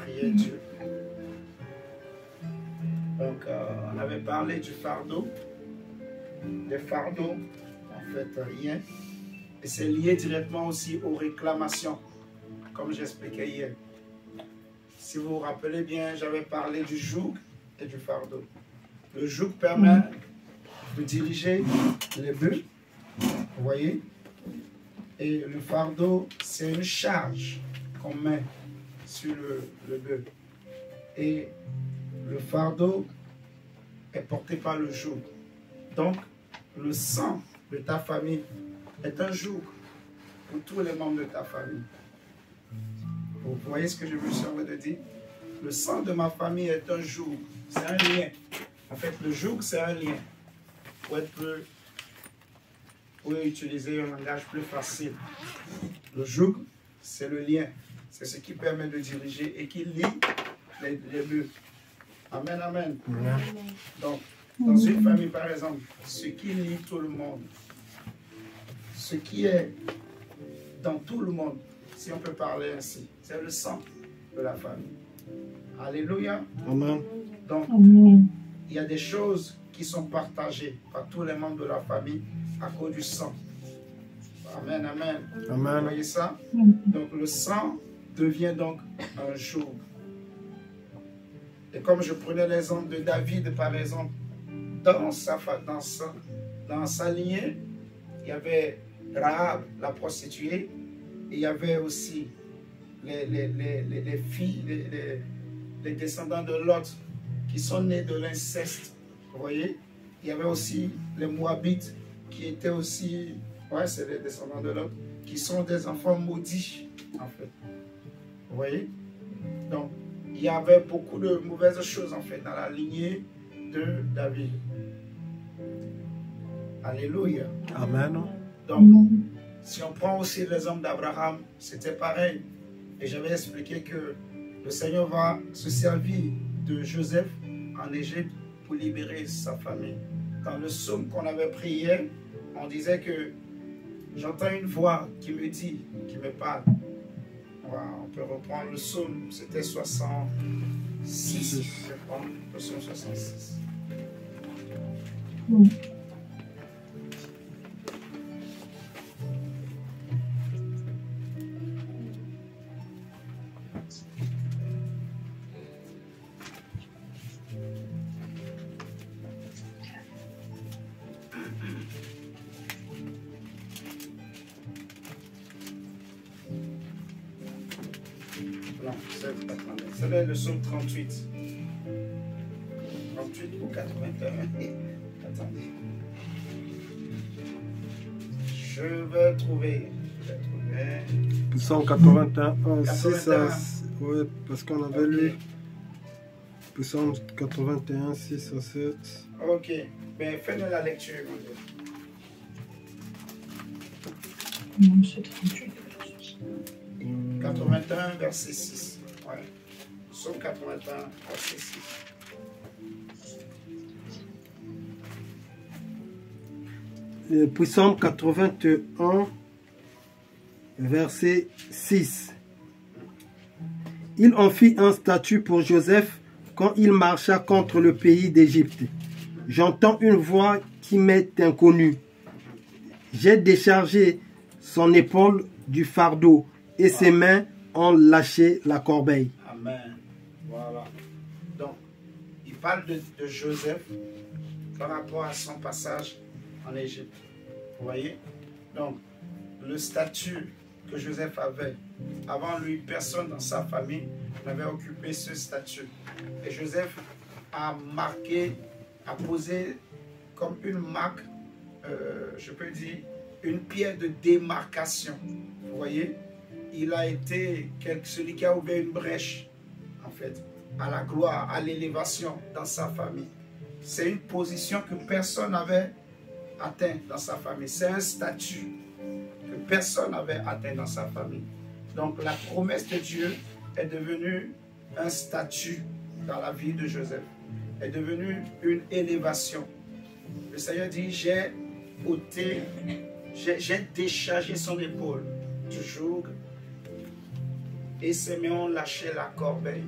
prier Dieu. Donc, on avait parlé du fardeau, des fardeaux, en fait, hier. Et c'est lié directement aussi aux réclamations, comme j'expliquais hier. Si vous vous rappelez bien, j'avais parlé du joug et du fardeau. Le joug permet de diriger les bœufs, vous voyez. Et le fardeau, c'est une charge qu'on met sur le bœuf. Et le fardeau est porté par le joug. Donc, le sang de ta famille est un joug pour tous les membres de ta famille. Vous voyez ce que je me suis en train de dire? Le sang de ma famille est un joug. C'est un lien. En fait, le joug, c'est un lien. Pour utiliser un langage plus facile. Le joug, c'est le lien. C'est ce qui permet de diriger et qui lie les bœufs. Amen, amen. Amen. Donc, dans une famille, par exemple, ce qui lie tout le monde, ce qui est dans tout le monde, si on peut parler ainsi, c'est le sang de la famille. Alléluia. Amen. Donc, il y a des choses qui sont partagées par tous les membres de la famille à cause du sang. Amen, amen. Amen. Vous voyez ça? Donc, le sang devient donc un joug. Et comme je prenais l'exemple de David, par exemple, dans sa lignée, il y avait Rahab, la prostituée, et il y avait aussi les filles, les descendants de Lot, qui sont nés de l'inceste. Vous voyez? Il y avait aussi les Moabites, qui étaient aussi, ouais, c'est les descendants de Lot, qui sont des enfants maudits, en fait. Vous voyez? Donc, il y avait beaucoup de mauvaises choses, en fait, dans la lignée de David. Alléluia. Amen. Donc, si on prend aussi l'exemple d'Abraham, c'était pareil. Et j'avais expliqué que le Seigneur va se servir de Joseph en Égypte pour libérer sa famille. Dans le psaume qu'on avait pris hier, on disait que j'entends une voix qui me dit, qui me parle. On peut reprendre le psaume, c'était 66, je crois, le psaume 66. C'est le psaume 38. 38 ou 81. Attendez. Je vais trouver. Psaume 81, 6 à... Oui, parce qu'on avait lu. Psaume 81, 6 à 7. Ok. Ben, fais-nous la lecture, mon Dieu. Non, c'est 38. 81, verset 6. Ouais. Psaume 81, verset 6. Psaume 81, verset 6. Il en fit un statut pour Joseph quand il marcha contre le pays d'Égypte. J'entends une voix qui m'est inconnue. J'ai déchargé son épaule du fardeau et ses mains ont lâché la corbeille. Amen. Voilà. Donc, il parle de Joseph par rapport à son passage en Égypte. Vous voyez? Donc, le statut que Joseph avait, avant lui, personne dans sa famille n'avait occupé ce statut. Et Joseph a marqué, a posé comme une marque, je peux dire, une pierre de démarcation. Vous voyez? Il a été celui qui a ouvert une brèche, en fait, à la gloire, à l'élévation dans sa famille. C'est une position que personne n'avait atteint dans sa famille. C'est un statut que personne n'avait atteint dans sa famille. Donc la promesse de Dieu est devenue un statut dans la vie de Joseph. Est devenue une élévation. Le Seigneur dit, j'ai déchargé son épaule du joug et Siméon lâchait la corbeille.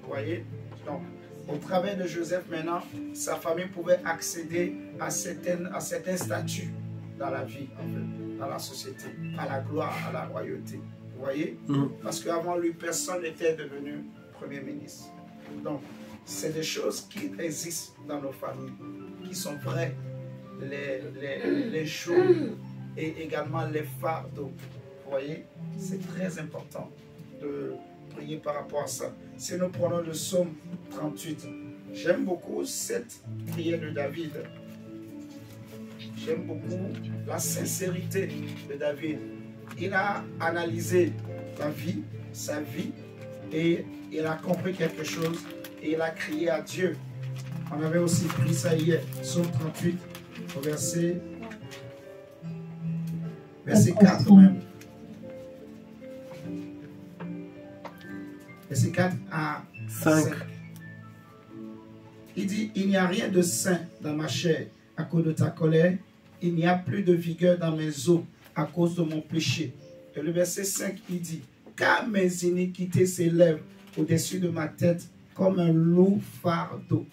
Vous voyez? Donc, au travers de Joseph maintenant, sa famille pouvait accéder à certains statuts dans la vie, en fait, dans la société, à la gloire, à la royauté. Vous voyez? Parce qu'avant lui, personne n'était devenu Premier ministre. Donc, c'est des choses qui existent dans nos familles, qui sont vraies, les jours et également les fardeaux. Vous voyez? C'est très important de prier par rapport à ça. Si nous prenons le psaume 38, j'aime beaucoup cette prière de David. J'aime beaucoup la sincérité de David. Il a analysé la vie, sa vie, et il a compris quelque chose et il a crié à Dieu. On avait aussi pris ça hier, psaume 38, au verset 4 même. Verset 4 à 5. Il dit, il n'y a rien de sain dans ma chair à cause de ta colère. Il n'y a plus de vigueur dans mes os à cause de mon péché. Et le verset 5, il dit, car mes iniquités s'élèvent au-dessus de ma tête comme un lourd fardeau.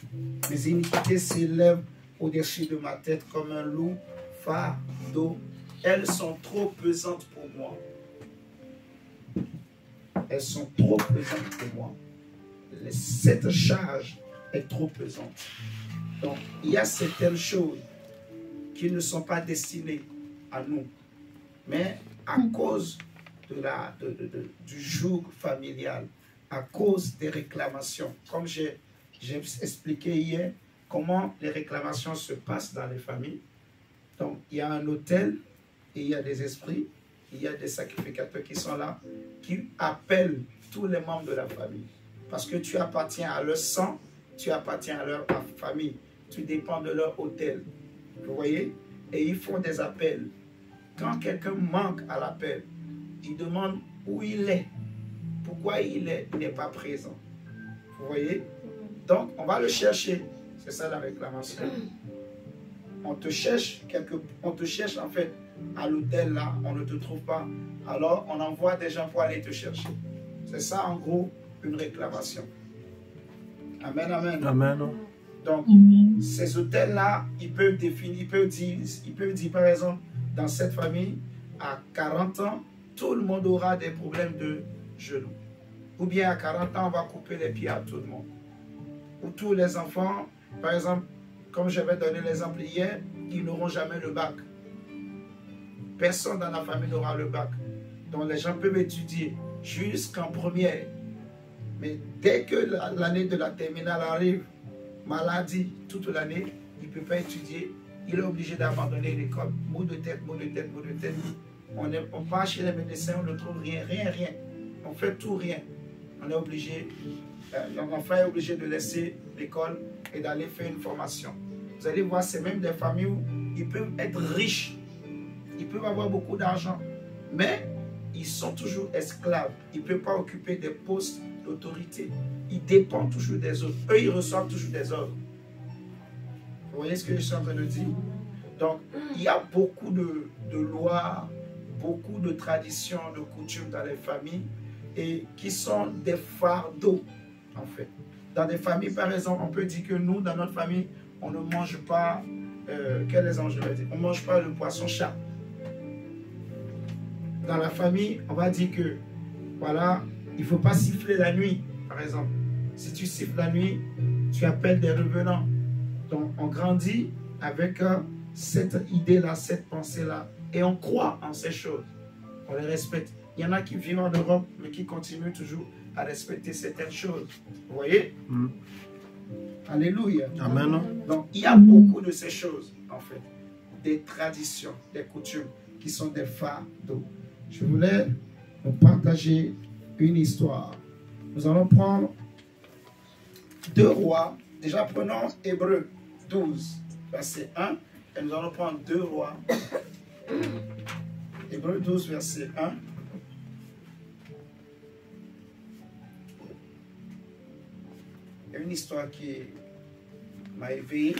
Mes iniquités s'élèvent au-dessus de ma tête comme un lourd fardeau. Elles sont trop pesantes pour moi. Elles sont trop pesantes pour moi. Cette charge est trop pesante. Donc, il y a certaines choses qui ne sont pas destinées à nous. Mais à cause du joug familial, à cause des réclamations, comme j'ai expliqué hier, comment les réclamations se passent dans les familles. Donc, il y a un autel et il y a des esprits, il y a des sacrificateurs qui sont là, qui appellent tous les membres de la famille. Parce que tu appartiens à leur sang, tu appartiens à leur famille, tu dépends de leur autel. Vous voyez? Et ils font des appels. Quand quelqu'un manque à l'appel, il demande où il est, pourquoi il n'est pas présent. Vous voyez? Donc, on va le chercher. C'est ça la réclamation. On te cherche en fait à l'hôtel là, on ne te trouve pas. Alors, on envoie des gens pour aller te chercher. C'est ça en gros une réclamation. Amen, amen. Amen. Donc, ces hôtels-là, ils peuvent dire, par exemple, dans cette famille, à 40 ans, tout le monde aura des problèmes de genoux. Ou bien à 40 ans, on va couper les pieds à tout le monde. Ou tous les enfants, par exemple, comme j'avais donné l'exemple hier, ils n'auront jamais le bac. Personne dans la famille n'aura le bac. Donc les gens peuvent étudier jusqu'en première. Mais dès que l'année de la terminale arrive, maladie toute l'année, il ne peut pas étudier. Il est obligé d'abandonner l'école. Maux de tête, maux de tête, maux de tête. On part chez les médecins, on ne trouve rien, rien. On fait tout rien. On est obligé, l'enfant est obligé de laisser l'école et d'aller faire une formation. Vous allez voir, c'est même des familles où ils peuvent être riches. Ils peuvent avoir beaucoup d'argent. Mais ils sont toujours esclaves. Ils ne peuvent pas occuper des postes d'autorité. Ils dépendent toujours des autres. Eux, ils reçoivent toujours des ordres. Vous voyez ce que je suis en train de dire? Donc, il y a beaucoup de lois, beaucoup de traditions, de coutumes dans les familles et qui sont des fardeaux, en fait. Dans des familles, par exemple, on peut dire que nous, dans notre famille, on ne mange pas, quel exemple je vais dire? On ne mange pas le poisson-chat. Dans la famille, on va dire que, voilà, il ne faut pas siffler la nuit, par exemple. Si tu siffles la nuit, tu appelles des revenants. Donc, on grandit avec cette idée-là, cette pensée-là. Et on croit en ces choses. On les respecte. Il y en a qui vivent en Europe, mais qui continuent toujours à respecter certaines choses. Vous voyez? Alléluia. Amen. Donc, il y a beaucoup de ces choses, en fait. Des traditions, des coutumes, qui sont des fardeaux. Je voulais vous partager une histoire. Nous allons prendre 2 Rois. Déjà, prenons Hébreux 12, verset 1. Et nous allons prendre 2 Rois. Hébreux 12, verset 1. Il y a une histoire qui m'a éveillé.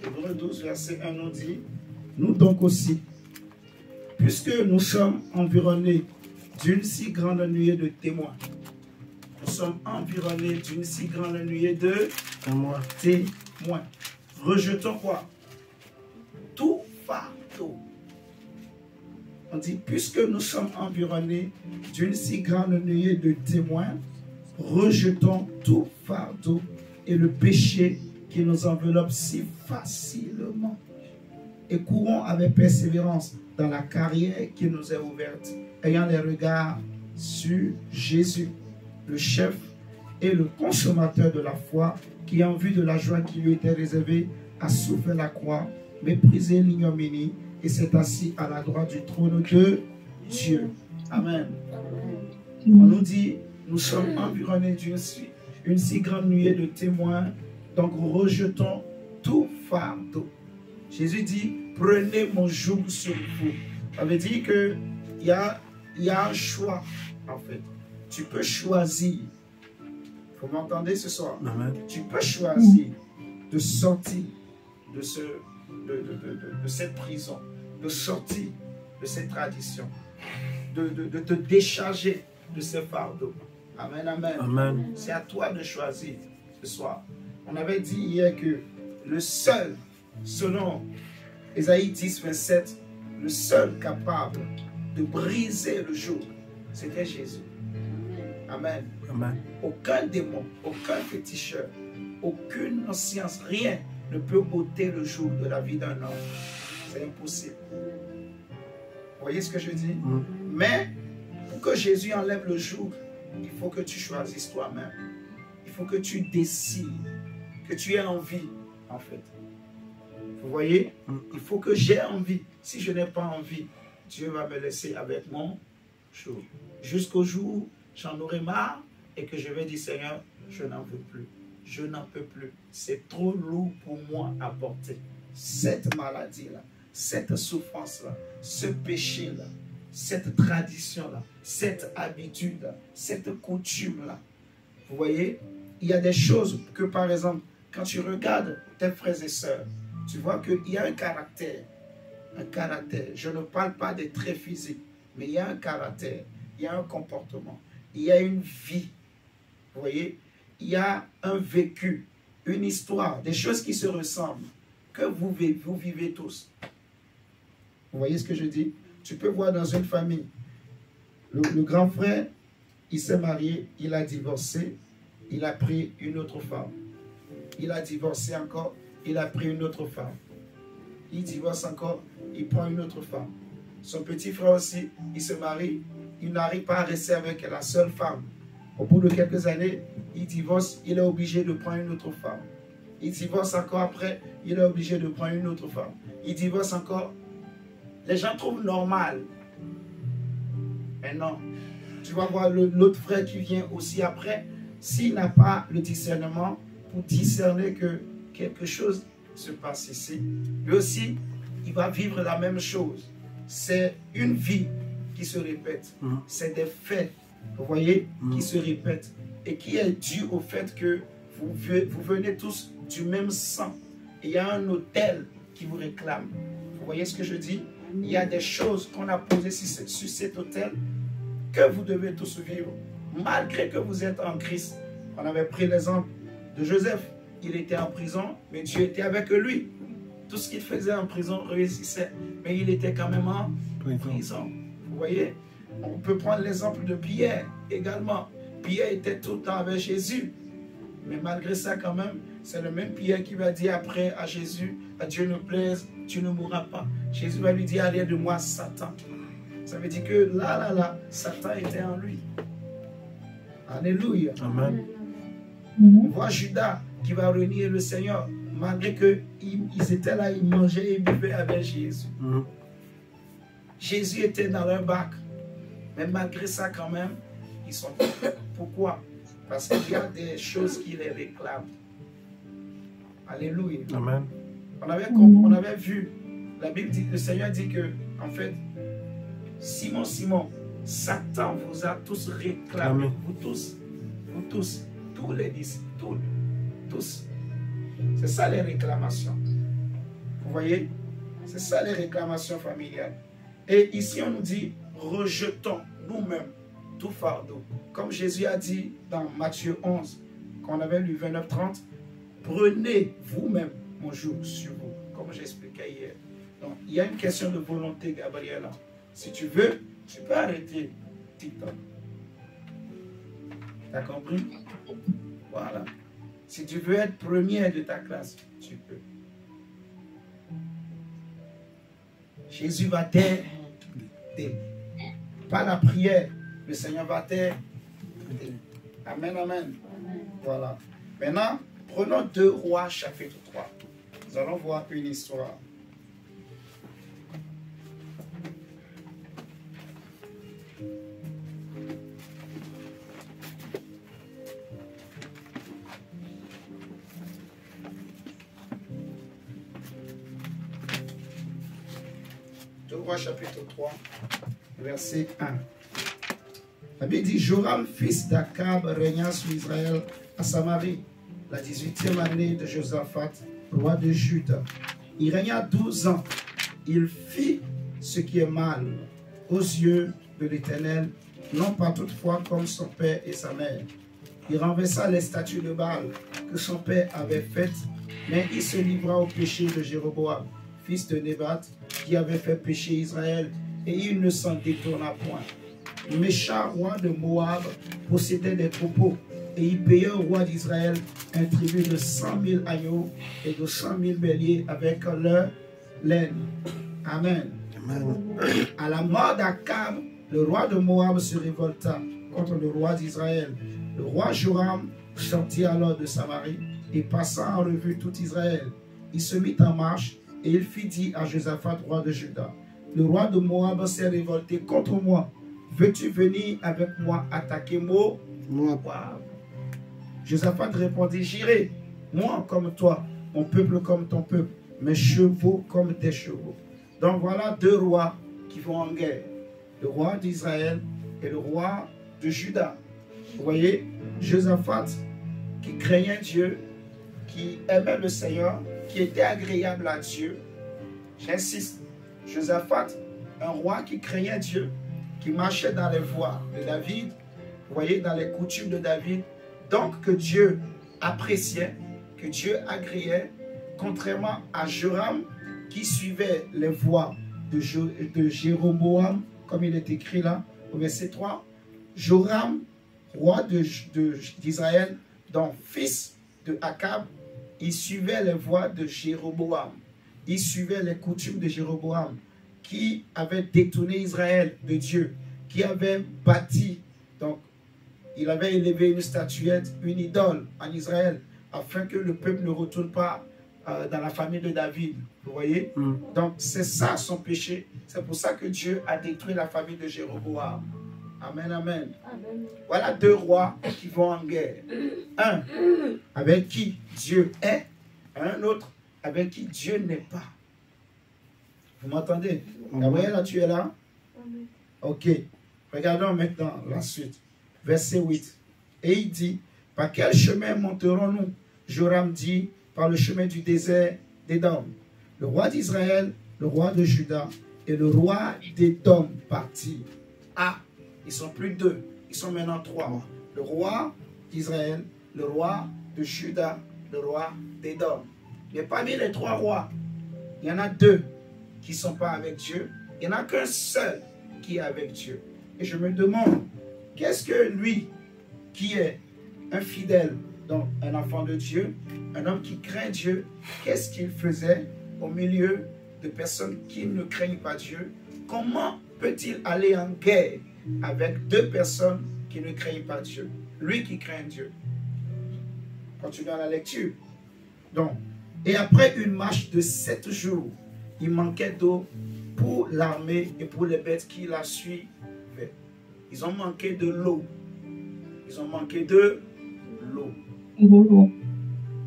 Hébreux 12, verset 1 nous dit, nous donc aussi, puisque nous sommes environnés d'une si grande nuée de témoins, nous sommes environnés d'une si grande nuée de témoins. Rejetons quoi? Tout fardeau. On dit, puisque nous sommes environnés d'une si grande nuée de témoins, rejetons tout fardeau et le péché qui nous enveloppe si facilement. Et courons avec persévérance dans la carrière qui nous est ouverte, ayant les regards sur Jésus, le chef et le consommateur de la foi, qui en vue de la joie qui lui était réservée, a souffert la croix, méprisé l'ignominie, et s'est assis à la droite du trône de Dieu. Amen. On nous dit, nous sommes environnés d'une si grande nuée de témoins, donc rejetons tout fardeau. Jésus dit, prenez mon joug sur vous. Ça veut dire qu'il y a un choix, en fait. Tu peux choisir. Vous m'entendez ce soir? Amen. Tu peux choisir de sortir de cette prison, de sortir de cette tradition, de te décharger de ce fardeau. Amen, amen. Amen. C'est à toi de choisir ce soir. On avait dit hier que le seul, selon Ésaïe 10, 27, le seul capable de briser le joug, c'était Jésus. Amen. Amen. Aucun démon, aucun féticheur, aucune science, rien ne peut ôter le joug de la vie d'un homme. C'est impossible. Vous voyez ce que je dis? Mais pour que Jésus enlève le joug, il faut que tu choisisses toi-même. Il faut que tu décides, que tu aies envie, en fait. Vous voyez? Il faut que j'ai envie. Si je n'ai pas envie, Dieu va me laisser avec mon joug. Jusqu'au jour où j'en aurai marre et que je vais dire, Seigneur, je n'en veux plus. Je n'en peux plus. C'est trop lourd pour moi à porter. Cette maladie-là, cette souffrance-là, ce péché-là, cette tradition-là, cette habitude-là, cette coutume-là. Vous voyez, il y a des choses que, par exemple, quand tu regardes tes frères et sœurs, tu vois qu'il y a un caractère. Un caractère. Je ne parle pas des traits physiques, mais il y a un caractère, il y a un comportement, il y a une vie. Vous voyez, il y a un vécu, une histoire, des choses qui se ressemblent, que vous vivez tous. Vous voyez ce que je dis? Tu peux voir dans une famille, le grand frère, il s'est marié, il a divorcé, il a pris une autre femme. Il a divorcé encore, il a pris une autre femme. Il divorce encore, il prend une autre femme. Son petit frère aussi, il se marie, il n'arrive pas à rester avec la seule femme. Au bout de quelques années, il divorce, il est obligé de prendre une autre femme. Il divorce encore après, il est obligé de prendre une autre femme. Il divorce encore. Les gens trouvent normal. Mais non. Tu vas voir l'autre frère qui vient aussi après, s'il n'a pas le discernement pour discerner que quelque chose se passe ici, lui aussi, il va vivre la même chose. C'est une vie qui se répète. C'est des faits, vous voyez, qui se répètent et qui est dû au fait que vous venez tous du même sang. Et il y a un autel qui vous réclame. Vous voyez ce que je dis? Il y a des choses qu'on a posées sur cet autel que vous devez tous vivre, malgré que vous êtes en Christ. On avait pris l'exemple de Joseph. Il était en prison, mais Dieu était avec lui. Tout ce qu'il faisait en prison réussissait, mais il était quand même en prison. Vous voyez? On peut prendre l'exemple de Pierre également. Pierre était tout le temps avec Jésus. Mais malgré ça, quand même, c'est le même Pierre qui va dire après à Jésus, à Dieu ne plaise, tu ne mourras pas. Jésus va lui dire, arrière de moi, Satan. Ça veut dire que là, Satan était en lui. Alléluia. Amen. On voit Judas qui va renier le Seigneur, malgré qu'ils étaient là, ils mangeaient et buvaient avec Jésus. Jésus était dans leur bac. Mais malgré ça, quand même, ils sont... Pourquoi? Parce qu'il y a des choses qui les réclament. Alléluia. Amen. On avait vu, la Bible dit, le Seigneur dit que, en fait, Simon, Satan vous a tous réclamé. Vous tous, tous les disciples, tous. C'est ça les réclamations. Vous voyez? C'est ça les réclamations familiales. Et ici, on nous dit, rejetons nous-mêmes tout fardeau. Comme Jésus a dit dans Matthieu 11, quand on avait lu 29-30, prenez vous-même mon joug sur vous, comme j'expliquais hier. Donc, il y a une question de volonté, Gabriela. Si tu veux, tu peux arrêter TikTok. T'as compris? Voilà. Si tu veux être premier de ta classe, tu peux. Jésus va t'aider. Pas la prière. Le Seigneur va t'aider. Amen, amen. Voilà. Maintenant, prenons 2 Rois chapitre 3. Nous allons voir une histoire. Chapitre 3, verset 1. La Bible dit, Joram, fils d'Akab, régna sur Israël à Samarie, la 18e année de Josaphat, roi de Juda. Il régna 12 ans. Il fit ce qui est mal aux yeux de l'Éternel, non pas toutefois comme son père et sa mère. Il renversa les statues de Baal que son père avait faites, mais il se livra au péché de Jéroboam, fils de Nébat, qui avait fait pécher Israël, et il ne s'en détourna point. Le méchant roi de Moab possédait des troupeaux, et il payait au roi d'Israël un tribut de 100 000 agneaux et de 100 000 béliers avec leur laine. Amen. Amen. À la mort d'Akab, le roi de Moab se révolta contre le roi d'Israël. Le roi Joram sortit alors de Samarie et passa en revue tout Israël. Il se mit en marche et il fit dire à Josaphat, roi de Juda, le roi de Moab s'est révolté contre moi. Veux-tu venir avec moi attaquer Moab? Josaphat répondit, j'irai, moi comme toi, mon peuple comme ton peuple, mes chevaux comme tes chevaux. Donc voilà 2 rois qui vont en guerre. Le roi d'Israël et le roi de Juda. Vous voyez, Josaphat qui craignait Dieu, qui aimait le Seigneur, qui était agréable à Dieu. J'insiste, Josaphat, un roi qui craignait Dieu, qui marchait dans les voies de David, vous voyez, dans les coutumes de David, donc que Dieu appréciait, que Dieu agréait, contrairement à Joram, qui suivait les voies de Jéroboam, comme il est écrit là, au verset 3. Joram, roi d'Israël, donc fils de Akab, il suivait les voies de Jéroboam. Il suivait les coutumes de Jéroboam, qui avait détourné Israël de Dieu, qui avait bâti, donc il avait élevé une statuette, une idole en Israël, afin que le peuple ne retourne pas dans la famille de David. Vous voyez? Donc c'est ça son péché. C'est pour ça que Dieu a détruit la famille de Jéroboam. Amen, amen. Amen. Voilà 2 rois qui vont en guerre. Un avec qui Dieu est, un autre avec qui Dieu n'est pas. Vous m'entendez? Gabriela, tu es là? Amen. Ok. Regardons maintenant la suite. Verset 8. Et il dit, par quel chemin monterons-nous? Joram dit, par le chemin du désert d'Édom. Le roi d'Israël, le roi de Juda et le roi d'Édom partirent. Ah, ils sont plus 2, ils sont maintenant 3. Le roi d'Israël, le roi de Juda, le roi d'Édom. Mais parmi les 3 rois, il y en a 2 qui ne sont pas avec Dieu. Il n'y en a qu'un seul qui est avec Dieu. Et je me demande, qu'est-ce que lui, qui est un fidèle, donc un enfant de Dieu, un homme qui craint Dieu, qu'est-ce qu'il faisait au milieu de personnes qui ne craignent pas Dieu? Comment peut-il aller en guerre avec 2 personnes qui ne craignent pas Dieu? Lui qui craint Dieu. Continuons la lecture. Donc, et après une marche de 7 jours, il manquait d'eau pour l'armée et pour les bêtes qui la suivaient. Ils ont manqué de l'eau. Ils ont manqué de l'eau.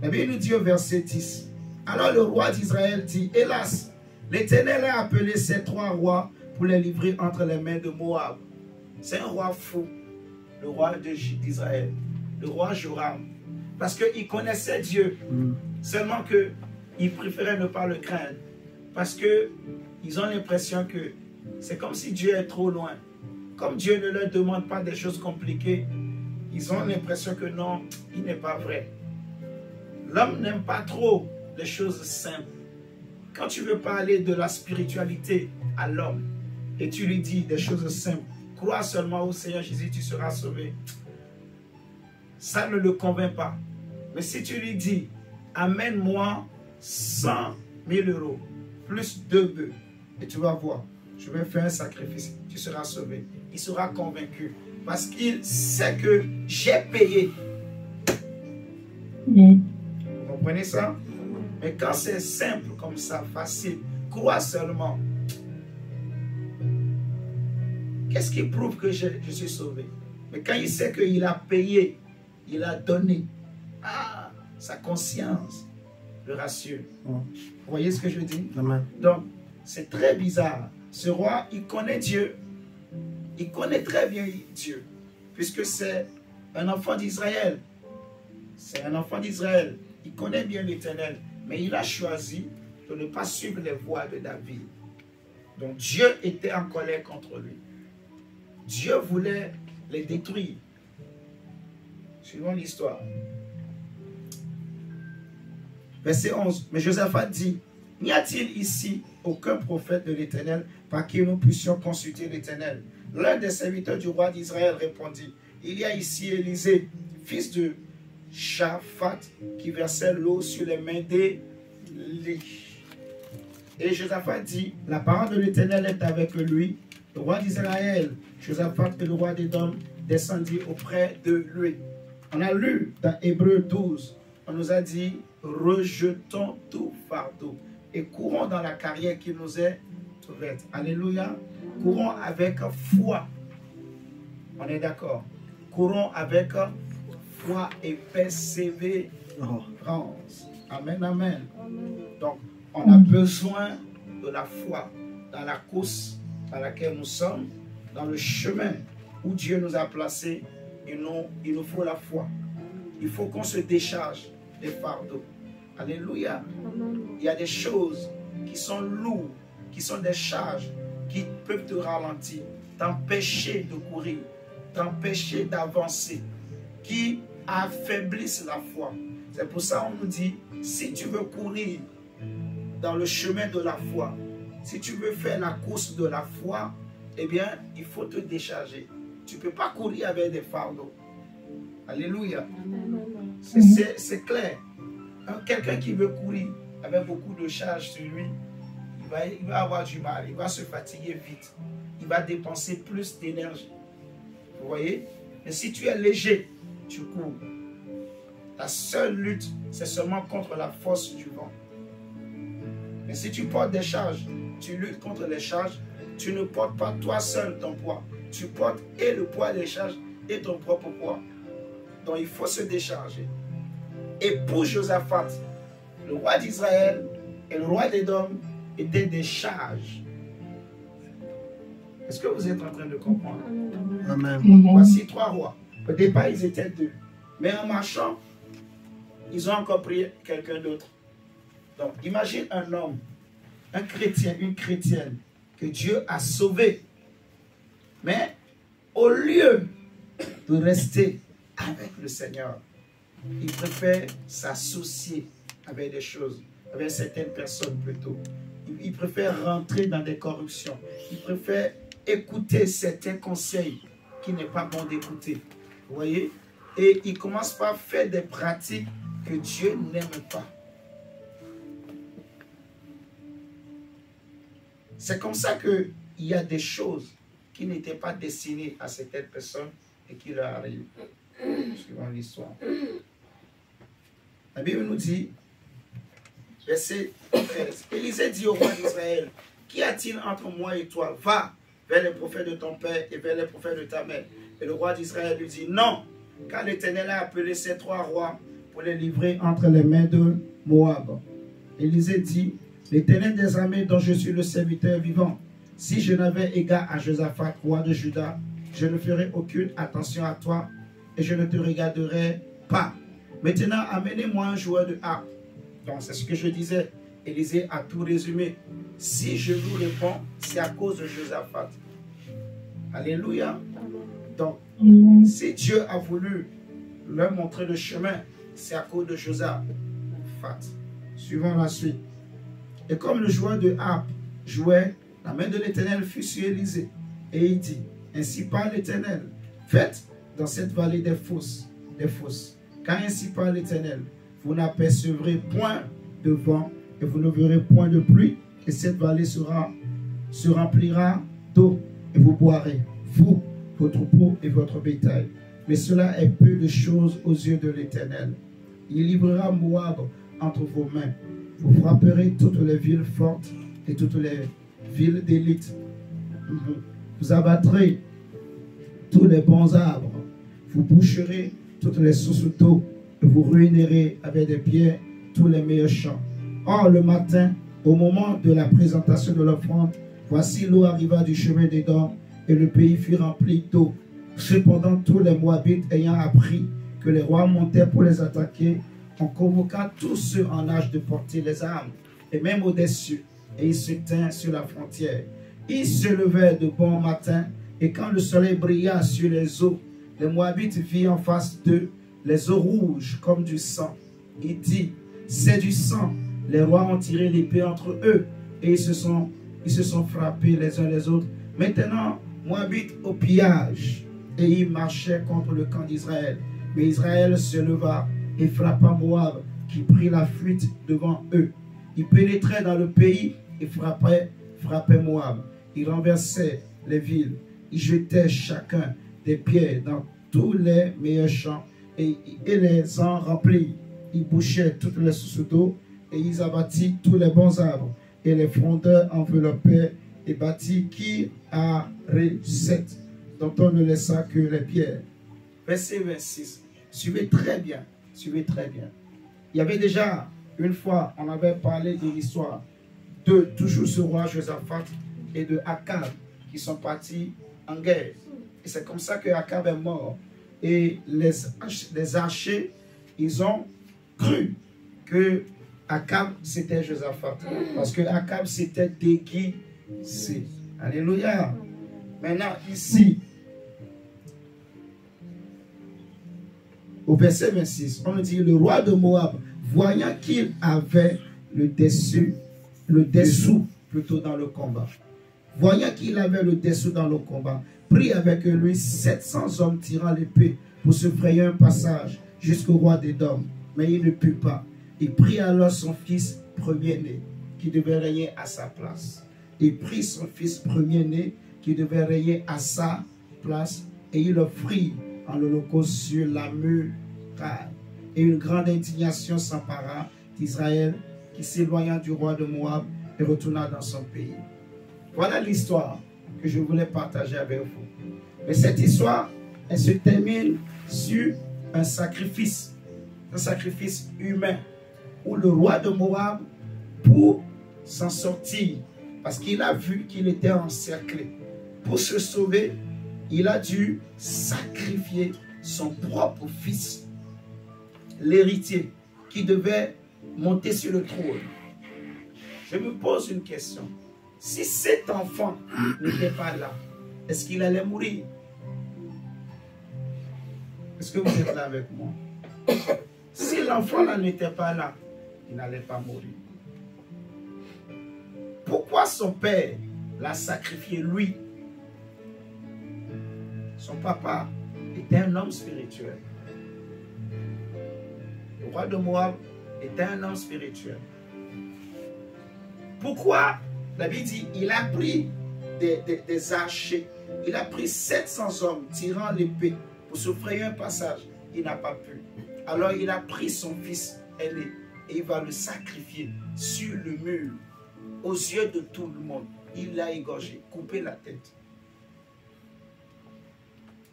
La Bible nous dit au verset 10. Alors le roi d'Israël dit, hélas, l'Éternel a appelé ces 3 rois pour les livrer entre les mains de Moab. C'est un roi fou, le roi d'Israël, le roi Joram. Parce qu'il connaissait Dieu, seulement qu'il préférait ne pas le craindre. Parce qu'ils ont l'impression que c'est comme si Dieu est trop loin. Comme Dieu ne leur demande pas des choses compliquées, ils ont l'impression que non, il n'est pas vrai. L'homme n'aime pas trop les choses simples. Quand tu veux parler de la spiritualité à l'homme et tu lui dis des choses simples, crois seulement au Seigneur Jésus, tu seras sauvé. Ça ne le convainc pas. Mais si tu lui dis, amène-moi 100 000 €, plus 2 bœufs, et tu vas voir, je vais faire un sacrifice, tu seras sauvé. Il sera convaincu parce qu'il sait que j'ai payé. Vous comprenez ça? Mais quand c'est simple comme ça, facile, crois seulement. Qu'est-ce qui prouve que je suis sauvé? Mais quand il sait qu'il a payé, il a donné, ah, sa conscience le rassure. Vous voyez ce que je dis? Amen. Donc, c'est très bizarre. Ce roi, il connaît Dieu. Il connaît très bien Dieu. Puisque c'est un enfant d'Israël. C'est un enfant d'Israël. Il connaît bien l'Éternel. Mais il a choisi de ne pas suivre les voies de David. Donc, Dieu était en colère contre lui. Dieu voulait les détruire. Suivons l'histoire. Verset 11. Mais Josaphat dit, n'y a-t-il ici aucun prophète de l'Éternel par qui nous puissions consulter l'Éternel? L'un des serviteurs du roi d'Israël répondit, il y a ici Élisée, fils de Shaphat, qui versait l'eau sur les mains des lits. Et Josaphat dit, la parole de l'Éternel est avec lui. Le roi d'Israël, Josaphat et le roi d'Édom descendit auprès de lui. On a lu dans Hébreux 12, on nous a dit, rejetons tout fardeau et courons dans la carrière qui nous est ouverte. Alléluia. Courons avec foi. On est d'accord. Courons avec foi et persévérance. Amen, amen. Donc, on a besoin de la foi dans la course dans laquelle nous sommes, dans le chemin où Dieu nous a placés. Il nous faut la foi. Il faut qu'on se décharge des fardeaux. Alléluia. Il y a des choses qui sont lourdes, qui sont des charges, qui peuvent te ralentir, t'empêcher de courir, t'empêcher d'avancer, qui affaiblissent la foi. C'est pour ça qu'on nous dit, si tu veux courir dans le chemin de la foi, si tu veux faire la course de la foi, eh bien, il faut te décharger. Tu ne peux pas courir avec des fardeaux. Alléluia. C'est clair. Quelqu'un qui veut courir avec beaucoup de charges sur lui, il va avoir du mal, il va se fatiguer vite. Il va dépenser plus d'énergie. Vous voyez? Mais si tu es léger, tu cours. La seule lutte, c'est seulement contre la force du vent. Mais si tu portes des charges, tu luttes contre les charges, tu ne portes pas toi seul ton poids. Tu portes et le poids des charges et ton propre poids. Donc il faut se décharger. Et pour Josaphat, le roi d'Israël et le roi d'Édom étaient des charges. Est-ce que vous êtes en train de comprendre? Amen. Voici 3 rois. Au départ, ils étaient 2. Mais en marchant, ils ont encore pris quelqu'un d'autre. Donc, imagine un homme, un chrétien, une chrétienne, que Dieu a sauvé. Mais au lieu de rester avec le Seigneur, il préfère s'associer avec des choses, avec certaines personnes plutôt. Il préfère rentrer dans des corruptions. Il préfère écouter certains conseils qui n'est pas bon d'écouter. Vous voyez? Et il commence par faire des pratiques que Dieu n'aime pas. C'est comme ça qu'il y a des choses qui n'étaient pas destinées à certaines personnes et qui leur arrivent. Suivant l'histoire. La Bible nous dit, verset 13, Élisée dit au roi d'Israël, qu'y a-t-il entre moi et toi? Va vers les prophètes de ton père et vers les prophètes de ta mère. Et le roi d'Israël lui dit, non, car l'Éternel a appelé ces 3 rois pour les livrer entre les mains de Moab. Élisée dit, l'Éternel des armées dont je suis le serviteur vivant, si je n'avais égard à Josaphat, roi de Juda, je ne ferais aucune attention à toi et je ne te regarderai pas. Maintenant, amenez-moi un joueur de harpe. Donc, c'est ce que je disais. Élisée a tout résumé. Si je vous réponds, c'est à cause de Josaphat. Alléluia. Donc, si Dieu a voulu leur montrer le chemin, c'est à cause de Josaphat. Suivons la suite. Et comme le joueur de harpe jouait, la main de l'Éternel fut sur Élisée. Et il dit, ainsi parle l'Éternel, faites dans cette vallée des fosses. Car ainsi parle l'Éternel, vous n'apercevrez point de vent et vous ne verrez point de pluie, et cette vallée se remplira d'eau, et vous boirez, vous, vos troupeaux et votre bétail. Mais cela est peu de choses aux yeux de l'Éternel. Il livrera Moab entre vos mains. Vous frapperez toutes les villes fortes et toutes les villes d'élite. Vous abattrez tous les bons arbres. Vous boucherez toutes les sources d'eau et vous ruinerez avec des pierres tous les meilleurs champs. Or, le matin, au moment de la présentation de l'offrande, voici l'eau arriva du chemin d'Édom et le pays fut rempli d'eau. Cependant, tous les Moabites ayant appris que les rois montaient pour les attaquer, on convoqua tous ceux en âge de porter les armes, et même au-dessus, et ils se tinrent sur la frontière. Ils se levèrent de bon matin, et quand le soleil brilla sur les eaux, les Moabites virent en face d'eux les eaux rouges comme du sang. Il dit, c'est du sang. Les rois ont tiré l'épée entre eux, et ils se sont frappés les uns les autres. Maintenant, Moabite au pillage, et ils marchaient contre le camp d'Israël. Mais Israël se leva et frappa Moab, qui prit la fuite devant eux. Il pénétrait dans le pays et frappait Moab. Il renversait les villes. Il jetait chacun des pierres dans tous les meilleurs champs et les en remplit. Il bouchait toutes les sources d'eau et ils abattit tous les bons arbres. Et les frondeurs enveloppaient et bâtit qui a recette, dont on ne laissa que les pierres. Verset 26. Suivez très bien. Suivez très bien. Il y avait déjà, une fois, on avait parlé de l'histoire de toujours ce roi Josaphat et de Akab qui sont partis en guerre. Et c'est comme ça que Akab est mort. Et les archers, ils ont cru que Akab c'était Josaphat. Parce que Akab s'était déguisé. Alléluia. Maintenant, ici, au verset 26, on nous dit, le roi de Moab, voyant qu'il avait le dessous plutôt dans le combat. Voyant qu'il avait le dessous dans le combat, prit avec lui 700 hommes tirant l'épée pour se frayer un passage jusqu'au roi d'Édom. Mais il ne put pas. Il prit alors son fils premier-né qui devait régner à sa place. Il prit son fils premier-né qui devait régner à sa place et il offrit en l'holocauste sur la muraille. Et une grande indignation s'empara d'Israël qui s'éloigna du roi de Moab et retourna dans son pays. Voilà l'histoire que je voulais partager avec vous. Mais cette histoire, elle se termine sur un sacrifice humain, où le roi de Moab, pour s'en sortir, parce qu'il a vu qu'il était encerclé, pour se sauver, il a dû sacrifier son propre fils, l'héritier, qui devait monter sur le trône. Je me pose une question. Si cet enfant n'était pas là, est-ce qu'il allait mourir? Est-ce que vous êtes là avec moi? Si l'enfant là n'était pas là, il n'allait pas mourir. Pourquoi son père l'a sacrifié lui? Son papa était un homme spirituel. Le roi de Moab était un homme spirituel. Pourquoi? La Bible dit, il a pris des archers. Il a pris 700 hommes tirant l'épée pour se frayer un passage. Il n'a pas pu. Alors il a pris son fils aîné et il va le sacrifier sur le mur, aux yeux de tout le monde. Il l'a égorgé, coupé la tête.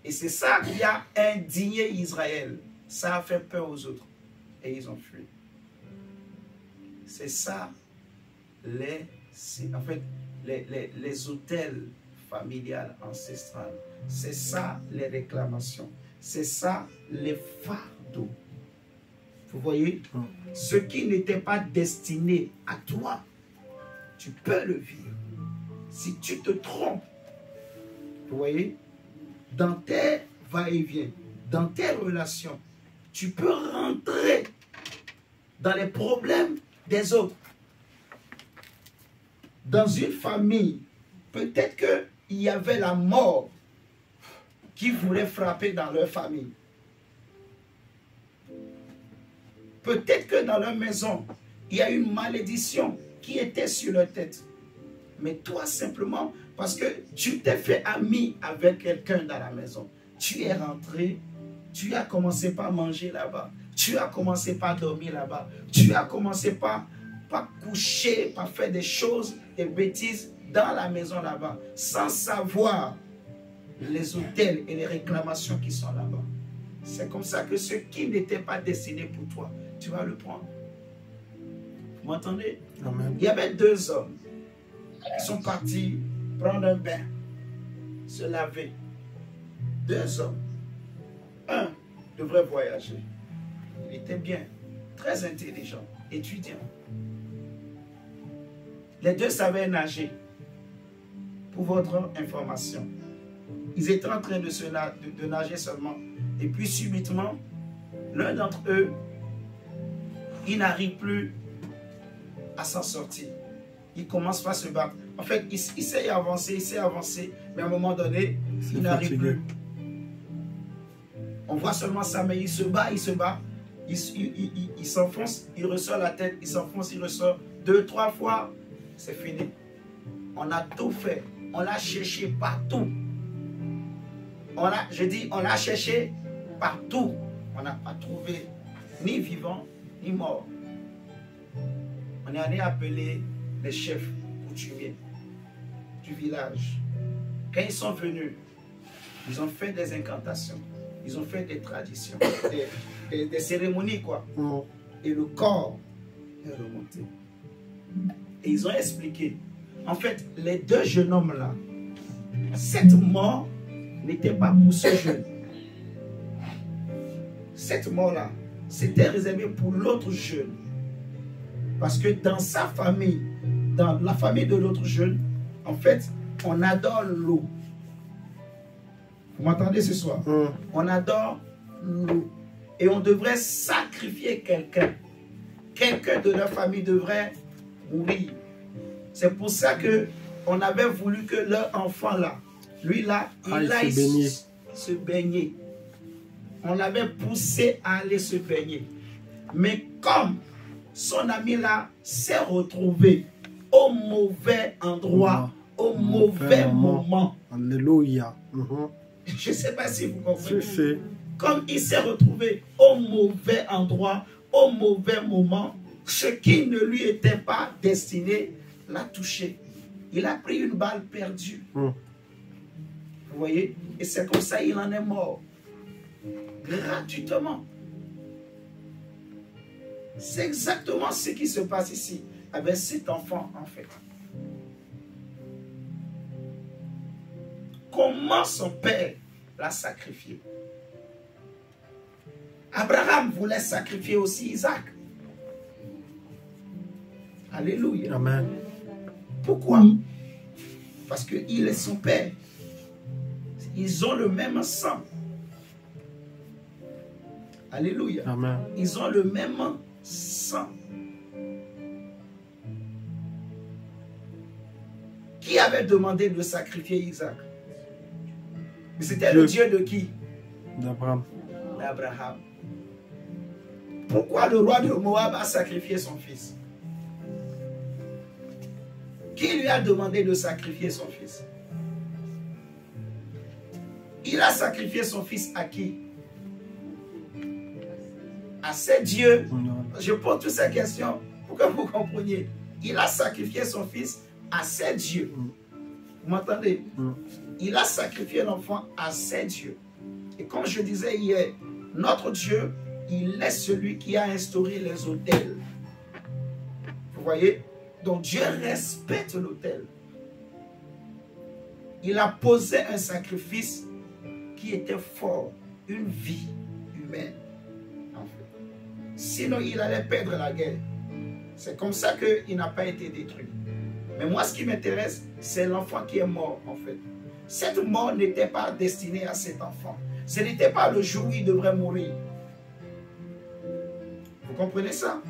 Et c'est ça qui a indigné Israël. Ça a fait peur aux autres. Et ils ont fui. C'est ça, les autels familiales ancestrales. C'est ça, les réclamations. C'est ça, les fardeaux. Vous voyez? Ce qui n'était pas destiné à toi, tu peux le vivre. Si tu te trompes, vous voyez, dans tes va-et-vient, dans tes relations, tu peux rentrer dans les problèmes des autres. Dans une famille, peut-être qu'il y avait la mort qui voulait frapper dans leur famille. Peut-être que dans leur maison, il y a une malédiction qui était sur leur tête. Mais toi, simplement, parce que tu t'es fait ami avec quelqu'un dans la maison, tu es rentré, tu as commencé par manger là-bas, tu as commencé par dormir là-bas, tu as commencé par coucher, par faire des choses, des bêtises dans la maison là-bas, sans savoir les hôtels et les réclamations qui sont là-bas. C'est comme ça que ce qui n'était pas destiné pour toi, tu vas le prendre. Vous m'entendez? Il y avait 2 hommes qui sont partis prendre un bain, se laver. 2 hommes. Un devrait voyager. Il était bien, très intelligent, étudiant. Les 2 savaient nager. Pour votre information. Ils étaient en train de nager seulement. Et puis subitement, l'un d'entre eux, il n'arrive plus à s'en sortir. Il commence pas à se battre. En fait, il s'est avancé, mais à un moment donné, il n'arrive plus. On voit seulement ça, mais il se bat, il s'enfonce, il ressort la tête, il s'enfonce, il ressort 2, 3 fois, c'est fini. On a tout fait, on l'a cherché partout. On l'a cherché partout. On n'a pas trouvé ni vivant, ni mort. On est allé appeler les chefs coutumiers du village. Quand ils sont venus, ils ont fait des incantations, ils ont fait des traditions, des cérémonies, quoi. Et le corps est remonté. Et ils ont expliqué. En fait, les 2 jeunes hommes-là, cette mort n'était pas pour ce jeune. Cette mort-là, c'était réservé pour l'autre jeune. Parce que dans sa famille, dans la famille de l'autre jeune, en fait, on adore l'eau. Vous m'entendez ce soir? On adore l'eau. Et on devrait sacrifier quelqu'un. Quelqu'un de leur famille devrait mourir. C'est pour ça que on avait voulu que leur enfant là, lui là, il aille se baigner. On l'avait poussé à aller se baigner. Mais comme son ami là s'est retrouvé au mauvais endroit, au mauvais moment. Alléluia. Je ne sais pas si vous comprenez. Comme il s'est retrouvé au mauvais endroit, au mauvais moment, ce qui ne lui était pas destiné l'a touché. Il a pris une balle perdue. Vous voyez? Et c'est comme ça qu'il en est mort. Gratuitement. C'est exactement ce qui se passe ici avec cet enfant, en fait. Comment son père l'a sacrifié? Abraham voulait sacrifier aussi Isaac. Alléluia. Amen. Pourquoi? Parce qu'il est son père. Ils ont le même sang. Alléluia. Amen. Ils ont le même sang. Qui avait demandé de sacrifier Isaac? Mais c'était le Dieu de qui? D'Abraham. D'Abraham. Pourquoi le roi de Moab a sacrifié son fils? Qui lui a demandé de sacrifier son fils? Il a sacrifié son fils à qui? À ses dieux. Je pose toutes ces questions pour que vous compreniez. Il a sacrifié son fils à ses dieux. Vous m'entendez? Il a sacrifié l'enfant à ses dieux. Et comme je disais hier, notre Dieu, il est celui qui a instauré les autels. Vous voyez? Donc Dieu respecte l'autel. Il a posé un sacrifice qui était fort, une vie humaine. En fait. Sinon, il allait perdre la guerre. C'est comme ça qu'il n'a pas été détruit. Mais moi, ce qui m'intéresse, c'est l'enfant qui est mort, en fait. Cette mort n'était pas destinée à cet enfant. Ce n'était pas le jour où il devrait mourir. Vous comprenez ça?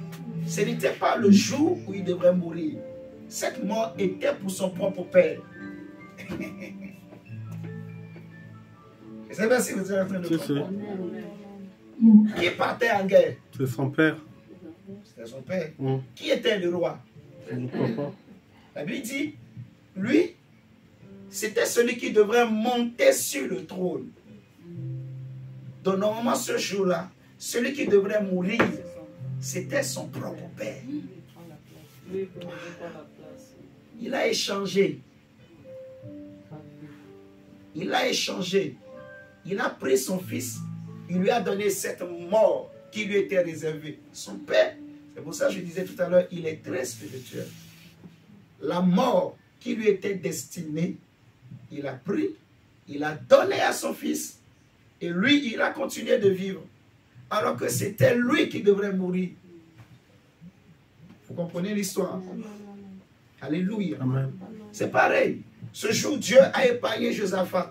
Ce n'était pas le jour où il devrait mourir. Cette mort était pour son propre père. Je ne sais pas si vous êtes en train de comprendre. Qui partait en guerre? C'est son père. C'était son père. Qui était le roi? Je crois pas. La Bible dit, lui, c'était celui qui devrait monter sur le trône. Donc normalement ce jour-là, celui qui devrait mourir, c'était son propre père. Il a échangé. Il a échangé. Il a pris son fils. Il lui a donné cette mort qui lui était réservée. Son père, c'est pour ça que je disais tout à l'heure, il est très spirituel. La mort qui lui était destinée, il a pris, il a donné à son fils. Et lui, il a continué de vivre. Alors que c'était lui qui devrait mourir. Vous comprenez l'histoire? Alléluia. C'est pareil. Ce jour, Dieu a épargné Josaphat.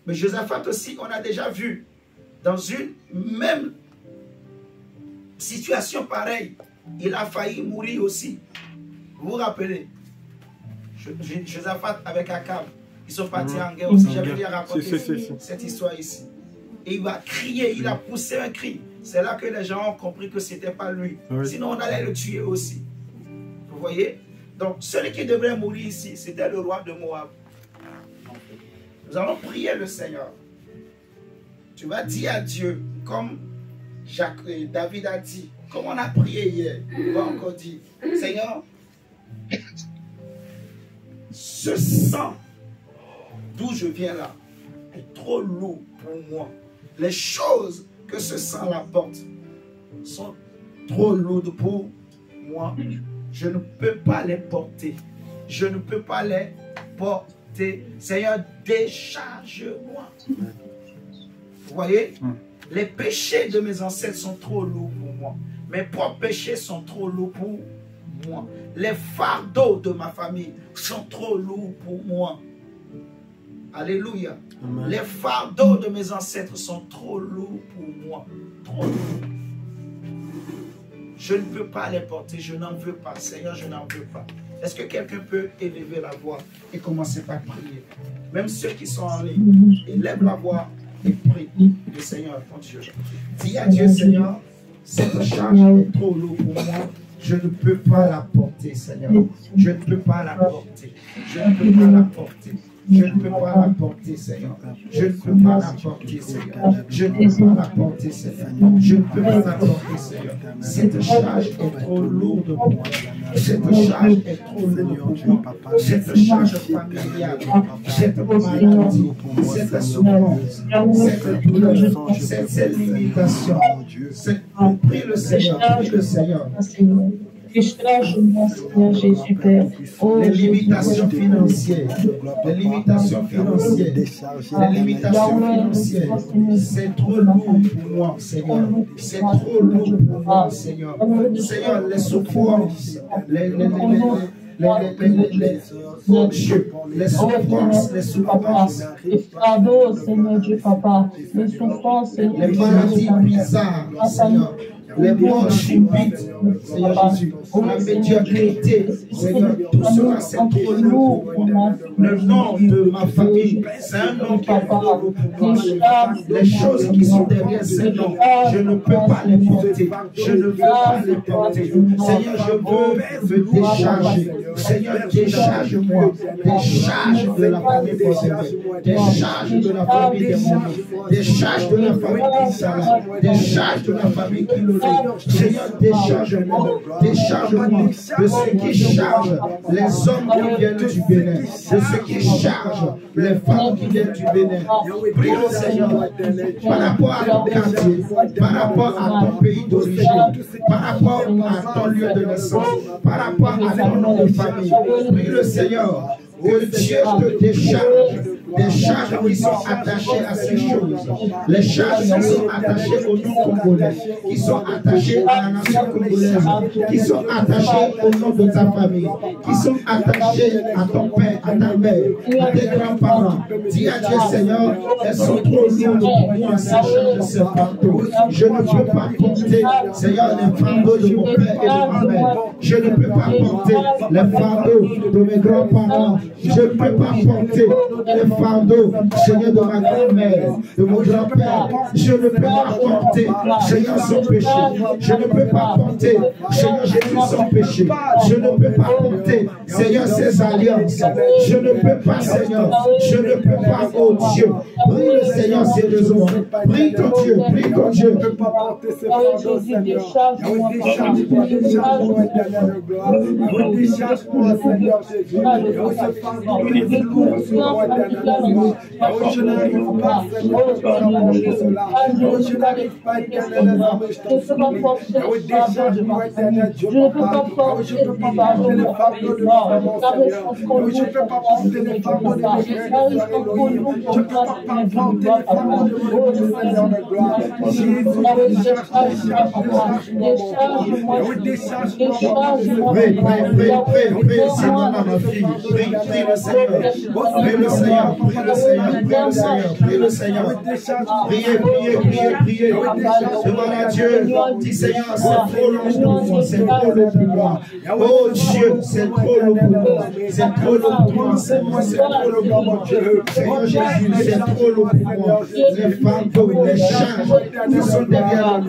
Mais Josaphat aussi, on a déjà vu, dans une même situation pareille, il a failli mourir aussi. Vous vous rappelez? Josaphat avec Akab, ils sont partis en guerre aussi. J'avais déjà raconté cette histoire ici. Et il va crier, il a poussé un cri. C'est là que les gens ont compris que ce n'était pas lui. Sinon, on allait le tuer aussi. Vous voyez? Donc, celui qui devrait mourir ici, c'était le roi de Moab. Nous allons prier le Seigneur. Tu vas dire à Dieu, comme David a dit, comme on a prié hier, on va encore dire, Seigneur, ce sang d'où je viens là est trop lourd pour moi. Les choses que ce sang apporte sont trop lourdes pour moi. Je ne peux pas les porter. Je ne peux pas les porter. Seigneur, décharge-moi. Vous voyez? Les péchés de mes ancêtres sont trop lourds pour moi. Mes propres péchés sont trop lourds pour moi. Les fardeaux de ma famille sont trop lourds pour moi. Alléluia. Amen. Les fardeaux de mes ancêtres sont trop lourds pour moi. Trop lourds. Je ne peux pas les porter. Je n'en veux pas. Seigneur, je n'en veux pas. Est-ce que quelqu'un peut élever la voix et commencer par prier? Même ceux qui sont en ligne, élève la voix et prie. Le Seigneur, ton Dieu. Dis à Dieu, Seigneur, cette charge est trop lourde pour moi. Je ne peux pas la porter, Seigneur. Je ne peux pas la porter. Je ne peux pas la porter. Je ne peux pas la porter, Seigneur. Je ne peux pas la porter, Seigneur. Je ne peux pas la porter, Seigneur. Je ne peux pas la porter, Seigneur. Cette charge est trop lourde pour moi. Cette charge est trop lourde pour moi. Cette charge familiale, cette maladie, cette souffrance, cette douleur, cette limitation. Prie le Seigneur, prie le Seigneur. Décharge-moi, Seigneur Jésus, Père. Les limitations financières, les limitations financières, les limitations financières, c'est trop lourd pour moi, Seigneur. C'est trop lourd pour moi, Seigneur. Seigneur, les souffrances, les souffrances, les fardeaux, Seigneur Dieu, Papa, les souffrances, les maladies bizarres, Seigneur. Les morts subites, Seigneur Jésus, la médiocrité, Seigneur, tout cela c'est trop lourd pour moi. Le nom de ma famille, c'est un nom qui est trop lourd pour moi. Les choses qui sont derrière ces noms, je ne peux pas les porter. Je ne veux pas les porter. Seigneur, je veux me décharger. Seigneur, décharge-moi. Décharge de la famille possédée. Décharge de la famille des mots. Décharge de la famille d'Israël. Décharge de la famille qui le Seigneur, décharge-moi, décharge-moi de ce qui charge les hommes qui viennent du Bénin, de ce qui charge les femmes qui viennent du Bénin. Prie le Seigneur par rapport à ton quartier, par rapport à ton pays d'origine, par rapport à ton lieu de naissance, par rapport à ton nom de famille. Prie le Seigneur que Dieu te décharge des charges qui sont attachées à ces choses, les charges qui sont attachées au nom congolais, qui sont attachées à la nation congolaise, qui sont attachées au nom de ta famille, qui sont attachées à ton père, à ta mère, à tes grands-parents. Dis à Dieu, Seigneur, elles sont trop lourdes pour moi, ces charges de ce fardeau. Je ne peux pas porter, Seigneur, les fardeaux de mon père et de ma mère. Je ne peux pas porter les fardeaux de mes grands-parents. Je ne peux pas porter les fardeaux, Seigneur, de ma grand-mère, de mon grand-père. Je ne peux pas porter, Seigneur, son péché. Je ne peux pas porter, Seigneur Jésus, son péché. Je ne peux pas porter, Seigneur, ses alliances. Je ne peux pas, Seigneur. Je ne peux pas, oh Dieu. Prie le Seigneur sérieusement. Prie ton Dieu, prie ton Dieu. Je ne peux pas porter ces fardeaux, Seigneur. Décharge-moi, décharge-moi, éternel gloire. Décharge-moi, Seigneur Jésus. Ce fardeau est lourd sur moi, éternel gloire. Je n'arrive pas, Seigneur, à porter cela. Je n'arrive pas, éternel, à me jeter. Décharge-moi, éternel Dieu, papa. Je ne peux pas porter les fardeaux de ma maman, Seigneur. Je ne peux pas porter les fardeaux de mes frères et sœurs Elohim. Je ne peux pas porter les fardeaux de mon époux, Seigneur de gloire. Jésus, décharge-moi, décharge-moi. Prie, Seigneur, ma fille. Prie le Seigneur. Prie le Seigneur, prie le Seigneur, prie le Seigneur, prie le Seigneur. Priez. Demande à Dieu. Dis, Seigneur, c'est trop long pour moi, c'est trop long pour moi. Oh Dieu, c'est trop long pour moi. C'est trop long pour moi, Seigneur, c'est trop long pour moi. Seigneur Jésus, c'est trop long pour moi. Les fardeaux, les charges qui sont derrière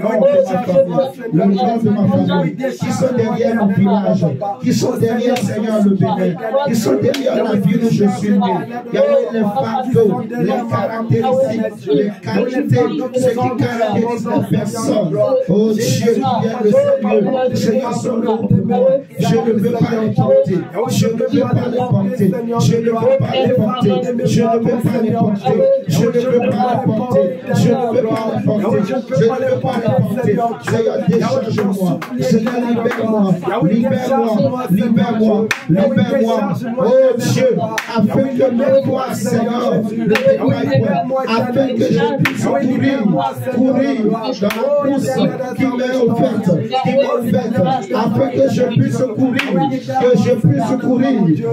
le nom de ma famille, qui sont derrière mon village, qui sont derrière, Seigneur, le Bénin, qui sont derrière la ville où je suis né. Il y a les fardeaux, les caractéristiques, les qualités, ce qui caractérise les personnes. Oh Dieu, qui est le Seigneur, son nom pour moi. Je ne veux pas les porter. Je ne veux pas les porter. Je ne veux pas les porter. Je ne veux pas les porter. Je ne veux pas les porter. Je ne veux pas les porter. Je ne veux pas les porter. Seigneur, décharge-moi. Seigneur, libère-moi. Libère-moi. Libère-moi. Libère-moi. Oh Dieu, afin que mes voix, Seigneur, afin que je puisse courir dans la course qui m'est offerte, afin que je puisse courir,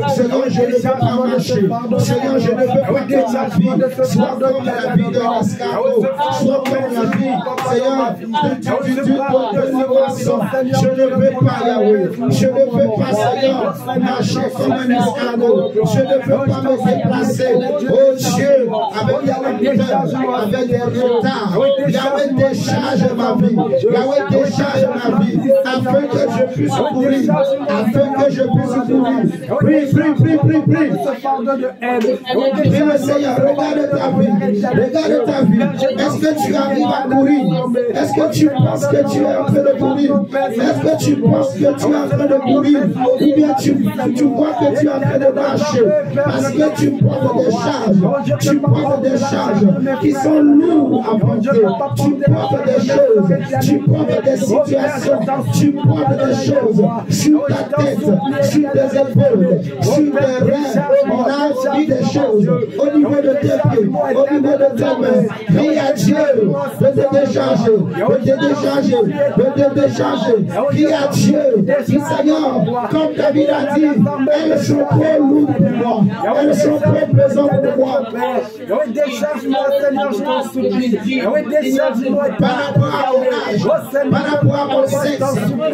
Seigneur, je ne veux pas marcher, Seigneur, je ne veux pas que ma vie soit comme la vie de l'escargot, soit comme la vie, Seigneur, de poisson. Je ne veux pas, Yahweh, je ne veux pas, Seigneur, marcher comme un escargot, je ne veux pas me déplacer, oh Dieu, avec des retards, avec des retards. Yahweh, décharge ma vie, Yahweh, décharge ma vie, afin que je puisse courir, afin que je puisse courir. Prie. Ce fardeau de haine. Prie le Seigneur, regarde ta vie, regarde ta vie. Est-ce que tu arrives à courir? Est-ce que tu penses que tu es en train de courir? Est-ce que tu penses que tu es en train de courir? Ou bien tu vois que tu es en train de marcher? Parce que tu portes des charges qui sont lourdes à porter. Tu portes des choses, tu portes des situations, tu portes des choses sur ta tête, sur tes épaules, sur tes reins. On a dit des choses au niveau de tes pieds, au niveau de tes mains. Prie à Dieu de te décharger, de te décharger. Prie à Dieu, dis Seigneur, comme David a dit, elles sont trop lourdes pour moi, elles sont trop pesantes pour moi. Décharge-moi, Seigneur, je t'en supplie. Décharge-moi par rapport à mon âge, par rapport à mon sexe,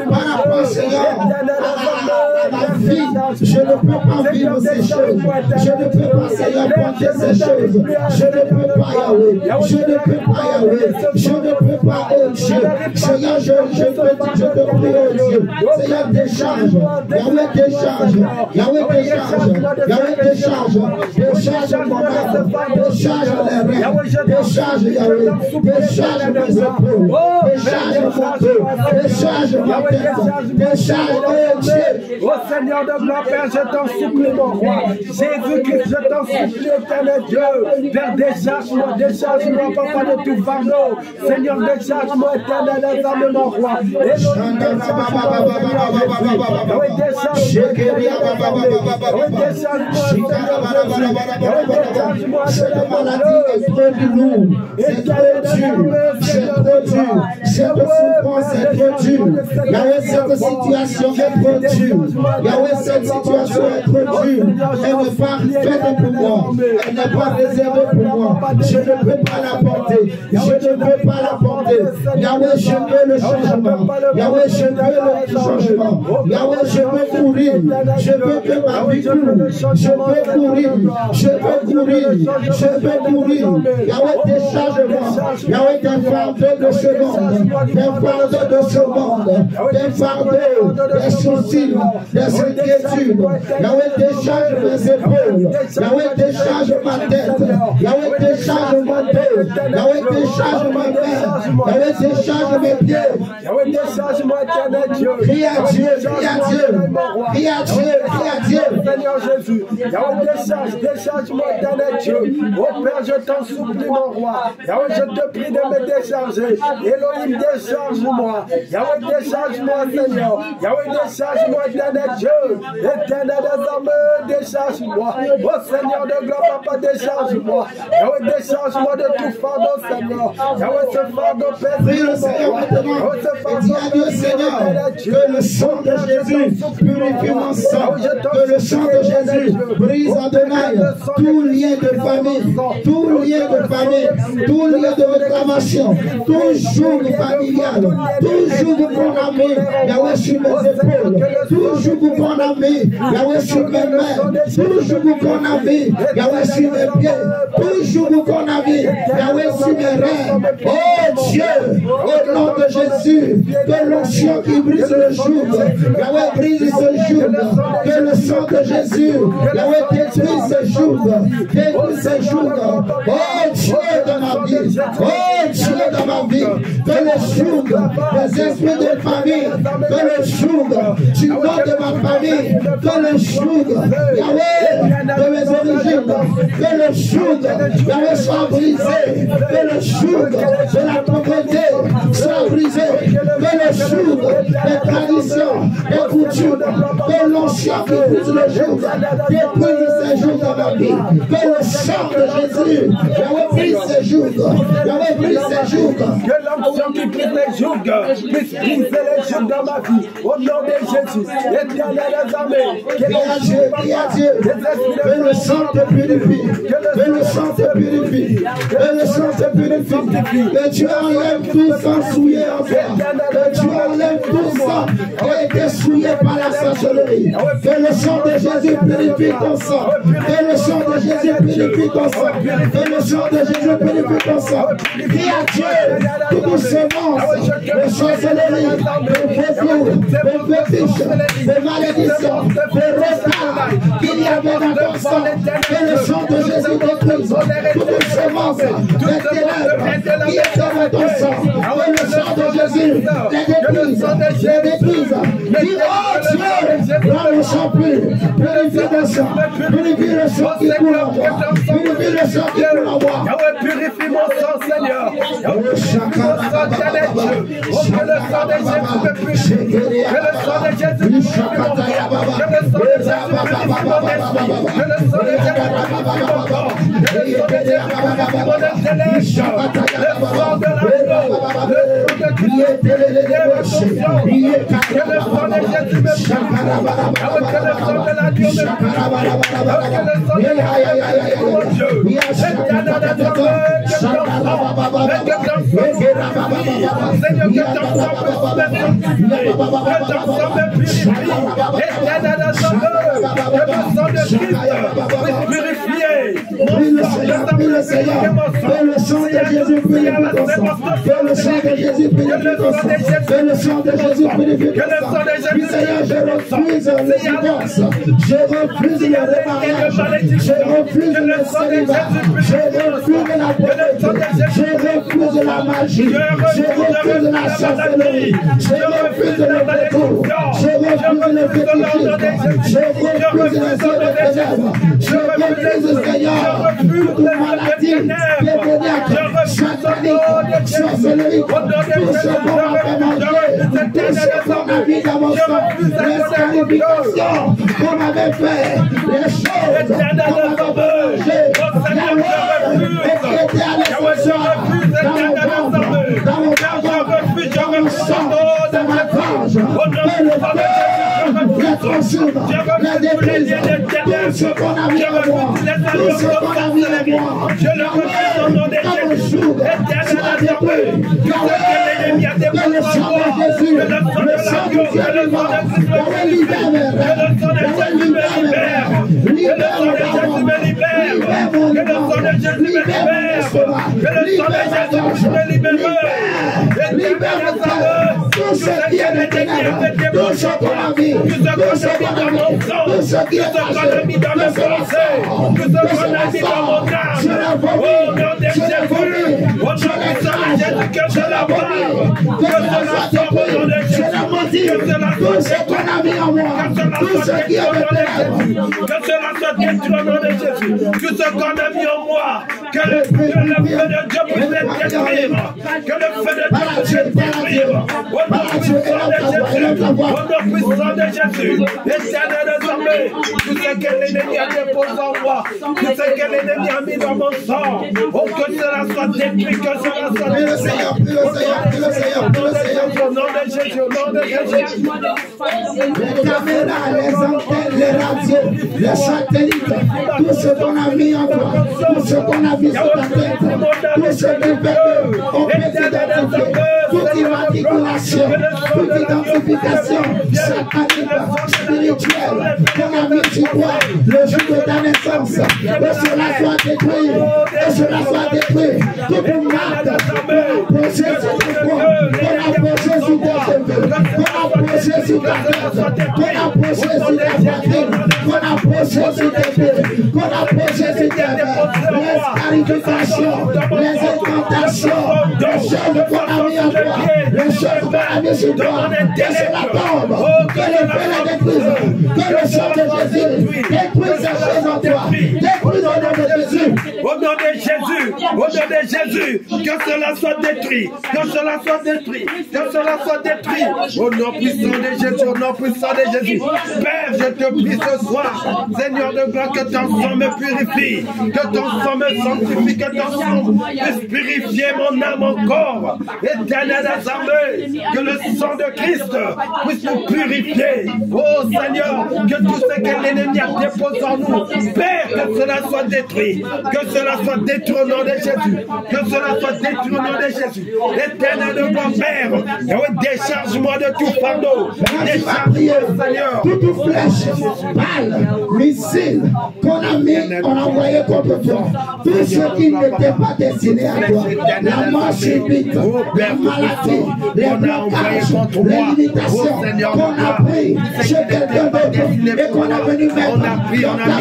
par rapport, Seigneur, à ma vie. Je ne peux pas vivre ces choses. Je ne peux pas, Seigneur, porter ces choses. Je ne peux pas, Yahweh. Je ne peux pas, Yahweh. Je ne peux pas, oh Dieu. Seigneur, je te prie, oh Dieu. Seigneur, décharge. Yahweh, décharge. Yahweh, décharge. Yahweh, décharge. Décharge mon âme. Décharge les reins. Décharge, Yahweh. Décharge mes épaules. Décharge mon cœur. Décharge ma tête. Décharge, oh Dieu. Ô Seigneur de gloire, Père, je t'en supplie, mon roi. Jésus-Christ, je t'en supplie, éternel Dieu. Père, décharge-moi, papa, de tout fardeau. Seigneur, décharge-moi, éternel des armes, mon roi. Et cette souffrance est trop dure. Yahweh, cette situation est trop dure. Yahweh, cette situation est trop dure. Elle n'est pas faite pour moi. Elle n'est pas réservée pour moi. Je ne peux pas la porter. Je ne peux pas la porter. Yahweh, je veux le changement. Yahweh, je veux le changement. Yahweh, je veux courir. Je veux que ma vie coule. Je veux courir. Je veux courir. Je veux courir. Yahweh, décharge-moi. Yahweh, des fardeaux de ce monde. Des fardeaux de ce monde. Des fardeaux, des soucis, des inquiétudes. Yahweh, décharge mes épaules. Yahweh, décharge ma tête. Yahweh, décharge ma tête. Yahweh, décharge ma main. Yahweh, décharge mes pieds. Yahweh, décharge-moi, éternel Dieu. Crie à Dieu, crie à Dieu. Crie à Dieu, crie à Dieu. Seigneur Jésus, Yahweh, décharge-moi, éternel Dieu. Oh Père, je t'en supplie, mon roi. Yahweh, je te prie de me décharger. Elohim, décharge-moi. Yahweh, décharge-moi, Seigneur. Yahweh, décharge-moi, éternel Dieu. Éternel des armées, décharge-moi. Oh Seigneur de gloire, papa, décharge-moi. Yahweh, décharge-moi de tout fardeau, Seigneur. Yahweh, ce fardeau pèse le Seigneur maintenant. Dis à Dieu, Seigneur, que le sang de Jésus purifie mon sang. Que le sang de Jésus brise en Adonai tout lien de famille, tout lien de famille, tout lien de réclamation, tout joug familial, tout joug programmé, Yahweh sur mes épaules, tout joug programmé, Yahweh sur mes mains, tout joug programmé, Yahweh sur mes pieds, tout joug programmé, Yahweh sur mes reins. Oh Dieu, au nom de Jésus, que l'onction qui brise le joug, Yahweh brise ce joug, que le sang de Jésus, Yahweh détruit ce joug, détruit ce joug. Oh Dieu de ma vie, oh Dieu de ma vie, que le joug, les esprits de famille, que le joug du nom de ma famille, que le joug, Yahweh de mes origines, que le joug, Yahweh soit brisé, que le joug de la pauvreté soit brisé, que le joug des traditions, des coutumes, que l'onction qui brise le joug, détruise ces jours dans ma vie, que le sang de Jésus, Yahweh brise ces jours, Yahweh brise ces jours. Que l'onction qui brise les jougs puisse briser les jougs dans ma vie. Au nom de Jésus, éternel des armées, Crie à Dieu, que le sang te purifie, que le sang te purifie, que le sang te purifie, que tu enlèves tout sang souillé en toi, que tu enlèves tout sang qui a été souillé par la sorcellerie, que le sang de Jésus purifie ton sang, que le sang de Jésus purifie ton sang, que le sang de Jésus purifie ton sang. Crie à Dieu, toute semence de sorcellerie, de fétiche, de malédiction, de retard qu'il y avait dans ton sang, que le sang de Jésus détruise toute semence de ténèbres qui était dans ton sang, que le sang de Jésus les détruise. Dis, oh Dieu, prends le sang pur, purifie le sang, purifie le sang qui coule en moi, purifie le sang qui coule en moi. Yahweh, purifie mon sang, Seigneur. Yahweh, purifie mon sang, éternel Dieu. Oh, que le sang de Jésus me purifie. Que le sang de Jésus purifie mon corps. Que le sang de Jésus purifie mon esprit. Que le sang de Jésus purifie mon corps. Que le sang de Jésus purifie mon intellect. Le sang de l'agneau. Le sang de Christ. Que le sang de Jésus me purifie. Que le sang de l'agneau me purifie. Que le sang de mon Dieu. Seigneur, que ton sang me purifie. Éternel des armées, que le sang de Christ puisse purifier mon sang. Que le sang de Jésus purifie ton sang. Que le sang de Jésus purifie ton sang. Que le sang de Jésus purifie ton sang. Oui, Seigneur, je refuse le divorce. Je refuse le remariage. Je refuse le célibat. Je refuse la pauvreté. Je refuse la la magie, je refuse la sorcellerie, je refuse le béton, je refuse le fétichisme, je refuse les œuvres des ténèbres, je refuse, Seigneur, toute maladie, démoniaque, satanique, sorcellerie, tout ce qu'on m'a fait manger, tout ce qu'on a mis dans mon sang, les scarifications qu'on m'avait fait, les choses qu'on m'avait mangé, dans mon sang, dans ma gorge, les consume, les détruise, tout ce qu'on a mis en moi, tout ce qu'on a mis en moi, je le refuse au nom de Jésus, tu as détruit, Yahweh, que le sang de Jésus, le sang du ciel vivant, Yahweh libère, libère mon tout ce qui est de ténèbres, tout ce qu'on a mis, tout ce qu'on a mis, tout ce qui est caché, tout ce qu'on a mis dans mon âme, je la vomis, je la vomis, que cela soit détruit, je la maudis, tout ce qu'on a mis en moi, tout ce qui est de ténèbres, que cela soit détruit au nom de Jésus, tout ce qu'on a mis en moi, que le feu de Dieu puisse détruire, que le feu de Dieu puisse détruire, au nom puissant de Jésus, éternel des armées, tout ce que l'ennemi a déposé en moi, tout ce que l'ennemi a mis dans mon sang, oh que cela soit détruit, que cela soit détruit, au nom de Jésus, au nom de Jésus. Les caméras, les antennes, les radios, les satellites, tout ce qu'on a mis en toi, tout ce qu'on a mis sur ta tête, tout ce qui fait qu'on peut t'identifier, toute immatriculation, toute identification satanique, spirituelle, qu'on a mis sur toi le jour de ta naissance, que cela soit détruit, que cela soit détruit, toute marque qu'on a posée sur tes poings, qu'on a posée sur tes cheveux, qu'on a posée sur ta tête, qu'on a posée sur ta poitrine, qu'on a posée sur tes pieds, qu'on a posée sur tes mains, les scarifications, les incantations, les choses qu'on a mis en toi, les choses qu'on a mis sur toi, que cela tombe, que le feu les détruise, que le sang de Jésus détruise ces choses en toi, détruise au nom de Jésus. Au nom de Jésus, au nom de Jésus, que cela soit détruit, que cela soit détruit, que cela soit détruit. Au nom puissant de Jésus, au nom puissant de Jésus. Père, je te prie ce soir, Seigneur de gloire, que ton sang me purifie, que ton sang me sanctifie, que ton sang puisse purifier mon âme, mon corps. Éternel des armées, que le sang de Christ puisse nous purifier. Oh Seigneur, que tout ce que l'ennemi a déposé en nous, Père, que cela soit détruit, que cela soit détruit au nom de Jésus, que cela soit détruit au nom de Jésus. Éternel de gloire, Père, décharge-moi de tout fardeau, décharge-moi, Seigneur. Toute flèche, balle, missile qu'on a mis, on a envoyé contre toi, tout ce qui n'était pas destiné à toi, la mort subite, la maladie, les blocages, les limitations qu'on a pris chez quelqu'un d'autre et qu'on a venu mettre dans ta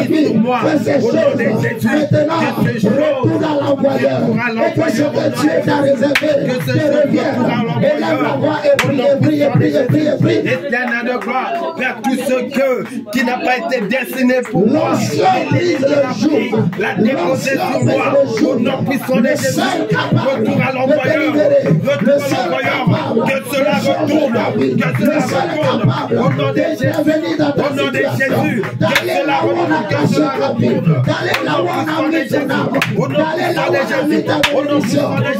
vie, que ces choses maintenant retournent à l'envoyeur et que ce que Dieu t'a réservé te revienne. Élève la voix et prie. Éternel de gloire, vers tout ce qui n'a pas été destiné pour moi, la déposer sur moi, au nom puissant de Jésus, retour à l'envoyeur, que cela retourne, au nom de Jésus, au nom de Jésus, que cela retourne, que cela retourne, au nom de Jésus, au nom puissant de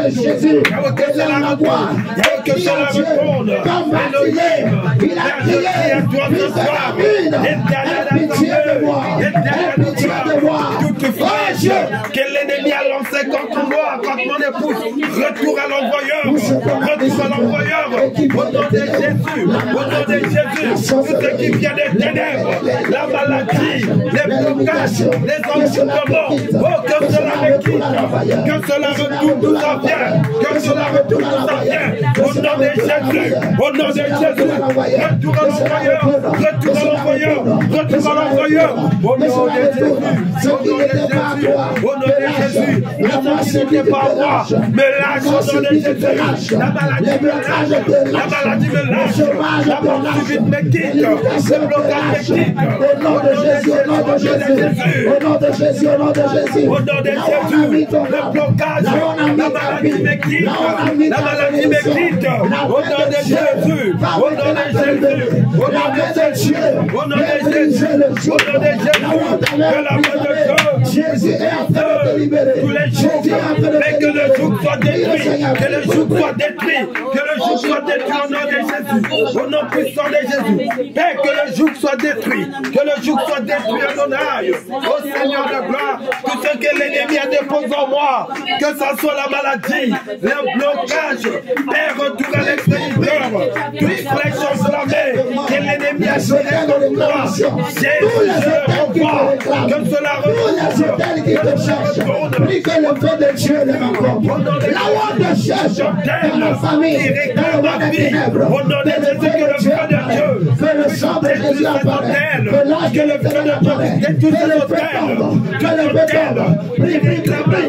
Jésus, que cela retourne, que cela retourne, il a crié à toi ce soir, pitié de moi, toute flèche que l'ennemi a lancée contre moi, contre mon épouse, retour à l'envoyeur, au nom de Jésus, tout ce qui vient des ténèbres, la maladie, les blocages, les envoûtements, oh que cela me quitte, que cela retourne d'où ça vient, que cela retourne d'où ça vient, au nom de Jésus, au nom de Jésus, retour à l'envoyeur, au nom de Jésus, au nom de Jésus, n'était pas moi, me lâche au nom de Jésus. La maladie me lâche, la maladie me lâche, la mort subite me quitte, le blocage me quitte. Au nom de Jésus, au nom de Jésus, au nom de Jésus, au nom de Jésus. Au nom de Jésus, le blocage, la maladie me quitte, la maladie me quitte. Au nom de Jésus, au nom de Jésus, au nom de Jésus, au nom de Jésus, au nom de Jésus, que la main de Dieu, Jésus est en train de te libérer. tous les jours, mais que le joug soit détruit, que le joug soit détruit, que le joug soit détruit au nom de Jésus, au nom puissant de Jésus. Père, que le joug soit détruit, que le joug soit détruit en mon âme. Ô Seigneur de gloire, tout ce que l'ennemi a déposé en moi, que ce soit la maladie, le blocage, Père, retour à l'extérieur, toute flèche enflammée que l'ennemi a donné contre moi, Jésus, je renvoie, que cela retourne, Prie que le feu de Dieu les rencontre. Là où on te cherche, dans la famille, dans le monde des ténèbres, au nom de Jésus, que le feu de Dieu, que le sang de Jésus apparaît, que l'âge de le feu de Dieu, que le feu tombe, que le feu tombe. Prie, prie,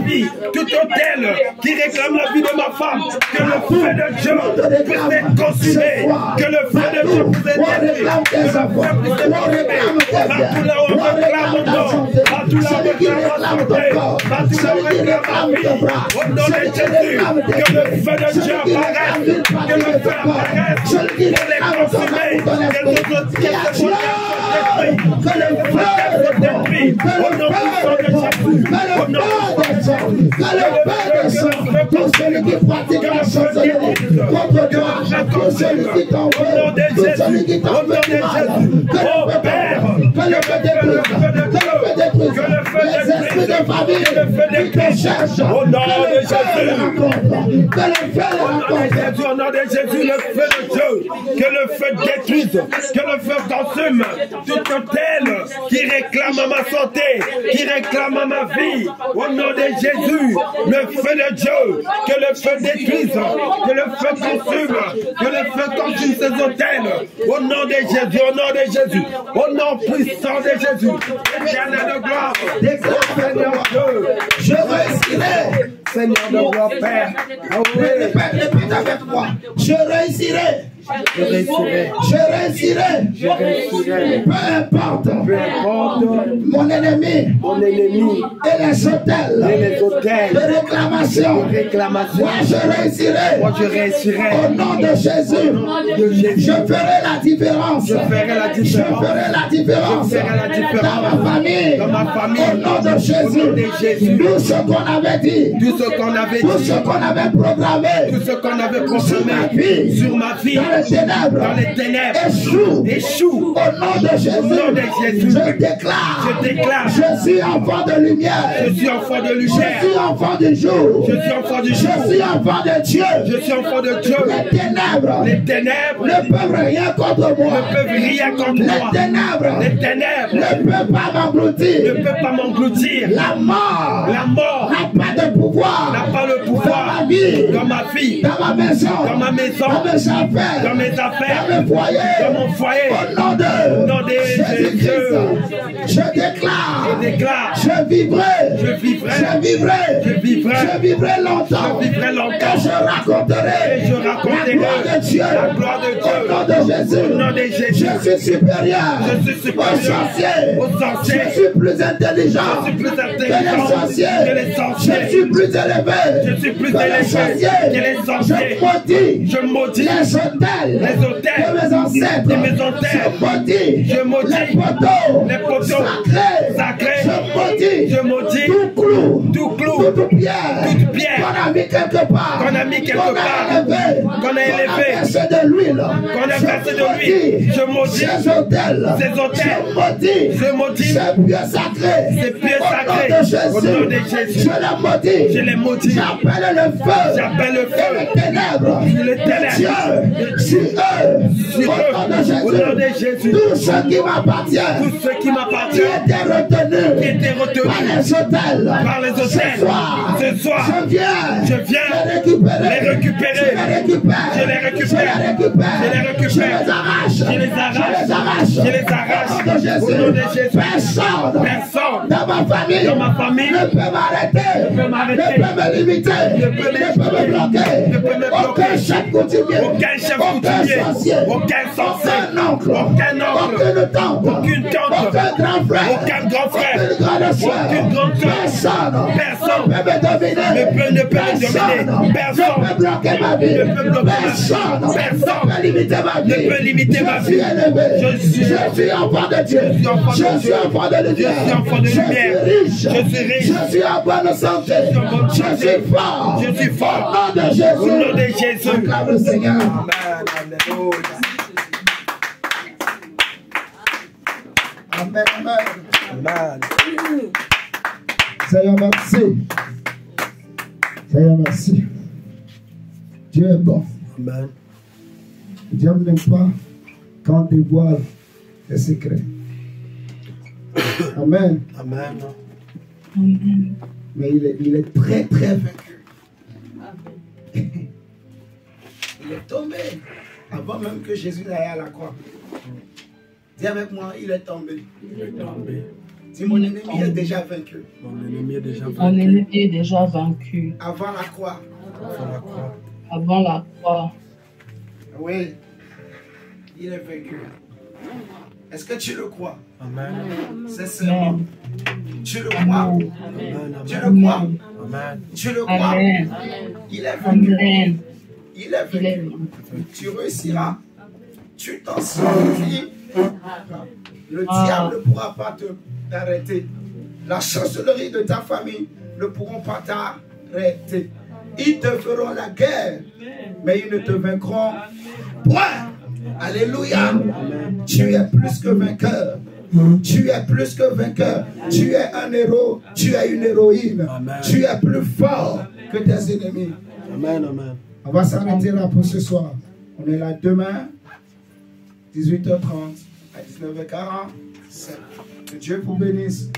prie. Tout hôtel qui réclame la vie de ma femme, que le feu de Dieu puisse être consumé, que le feu de Dieu puisse être détruit, que le feu puisse être consumé. Partout là où on réclame mon nom, partout là où on réclame ma santé, partout là où on réclame ma vie, au nom de Jésus, que le feu de Dieu apparaisse, que le feu apparaisse, que les consumés, que le feu détruit, au nom puissant de Jésus, au nom pour celui qui pratique la sorcellerie contre toi, pour celui qui t'envoie, pour celui qui t'envoie du mal, que le feu détruise, les esprits de famille qui te cherchent, au nom de Jésus, que le feu au nom de Jésus, le feu de Dieu, que le feu détruise, que le feu consume tout hôtel qui réclame ma santé, qui réclame ma vie, au nom de Jésus, le feu de Dieu, que le feu détruise, que le feu consume, que le feu consume ces hôtels, au nom de Jésus, au nom de Jésus, au nom puissant de Jésus, éternel de gloire, déclare Seigneur Dieu, je réussirai. Seigneur de gloire, Père, Répète avec moi, je réussirai. je réussirai, Je réussirai. je réussirai, Peu importe peu importe mon ennemi mon ennemi et les hôtels et les hôtels de réclamation. de réclamation, Moi je réussirai. moi je réussirai, Au nom de Jésus, je ferai la différence. je ferai la Je différence, ferai la différence je ferai la différence dans ma famille. dans ma famille, Au nom de au nom de Jésus, tout ce qu'on avait dit, tout ce qu'on avait tout dit, ce qu'on avait programmé tout ce qu'on avait sur ma programmé vie, sur ma vie, dans les ténèbres, dans les ténèbres, échoue. échoue. Au nom de Jésus, Au nom de Jésus, je déclare, je déclare, je suis enfant de lumière, je suis enfant de je lumière, suis enfant du jour, je suis enfant du je jour, suis enfant de Dieu. je suis enfant de Dieu. Les ténèbres Les ténèbres ne peuvent rien contre moi. ne peuvent rien contre Les moi. ténèbres Les ténèbres ne peuvent pas ne m'engloutir. peuvent pas m'engloutir. La mort La mort n'a pas de pouvoir n'a pas le dans pouvoir ma vie, dans ma vie, dans ma maison, dans ma maison, dans mes affaires, dans mes affaires, dans mes foyers, dans mon foyer. au nom de Jésus-Christ, je déclare, Je déclare, je vivrai, je vivrai, je vivrai, je vivrai, je vivrai longtemps, je vivrai longtemps. et je raconterai, Et je raconterai la gloire de Dieu, la gloire de Dieu. au nom de Jésus, Au nom de Jésus. je suis supérieur, Je suis supérieur aux sorciers, aux sorciers. je suis plus intelligent, Je suis plus que les intelligent sorciers, que les sorciers. je suis plus élevé, Je suis plus que les élevé sorciers, que les sorciers. je maudis Je maudis les hôtels les hôtels de mes ancêtres, de mes ancêtres. je maudis Je maudis les poteaux sacrés. je maudis tout clou, toute toute pierre pierre qu'on a mis quelque part, qu'on a mis quelque qu'on part, a élevé, qu'on a élevé, versé de l'huile, qu'on a versé de l'huile. Je maudis ces hôtels, ces hôtels. Je maudis ces pieux sacrés, ces pieux au sacrés. nom de Jésus, Au nom de Jésus. je les maudis, Je les maudis. j'appelle le feu, J'appelle le et feu. les ténèbres, Les ténèbres. Dieu, sur eux, Sur au nom de eux. Au nom de Jésus, Jésus. tout ce qui m'appartient, Tout ce qui qui m'appartient, était retenu, qui était retenu par les hôtels, par les hôtels. Ce soir, je viens je viens les récupérer, les récupérer. je les récupère, Je les récupère. je les récupère, Je les récupère. je les arrache, Je les arrache. je les arrache, Je les arrache. au nom de Jésus, Au nom de Jésus. personne Personne dans ma famille dans ma famille ne peut m'arrêter, ne peut m'arrêter, ne peut me limiter, ne peut me bloquer. Aucun chef coutumier, aucun sorcier, aucun oncle, aucune tante, aucun grand frère, aucune grande soeur, personne ne peut me dominer, personne ne peut bloquer ma vie, personne ne peut limiter ma vie. Je suis élevé, je suis enfant de Dieu, je suis enfant de lumière, je suis riche, je suis en bonne santé, je suis fort, au nom de Jésus. Au nom de Jésus. Acclame le Seigneur. Amen, amen. Amen. Seigneur, merci. Seigneur, merci. Dieu est bon. Amen. Dieu n'aime pas quand on dévoile les secrets. Amen. Amen. Mais il est très, très vaincu. Il est tombé avant même que Jésus n'aille à la croix. Dis avec moi, il est tombé. Il est tombé. Dis, mon ennemi est déjà vaincu. Mon ennemi est déjà vaincu. Mon ennemi est déjà vaincu. Avant la croix. Avant la croix. Avant la croix. Oui, il est vaincu. Est-ce que tu le crois? Amen. Sincèrement. Tu le crois? Amen. Tu le crois? Amen. Tu le crois? Amen. Il est vaincu. Amen. Il est Il est vaincu. Tu réussiras. Tu t'en sortis. Le diable ne pourra pas t'arrêter. La chancellerie de ta famille ne pourront pas t'arrêter. Ils te feront la guerre, mais ils ne te vaincront point. Alléluia. Tu es plus que vainqueur. Tu es plus que vainqueur. Tu es un héros. Tu es une héroïne. Amen. Tu es plus fort que tes ennemis. Amen. Amen. On va s'arrêter là pour ce soir. On est là demain, 18h30 à 19h40. Que Dieu vous bénisse.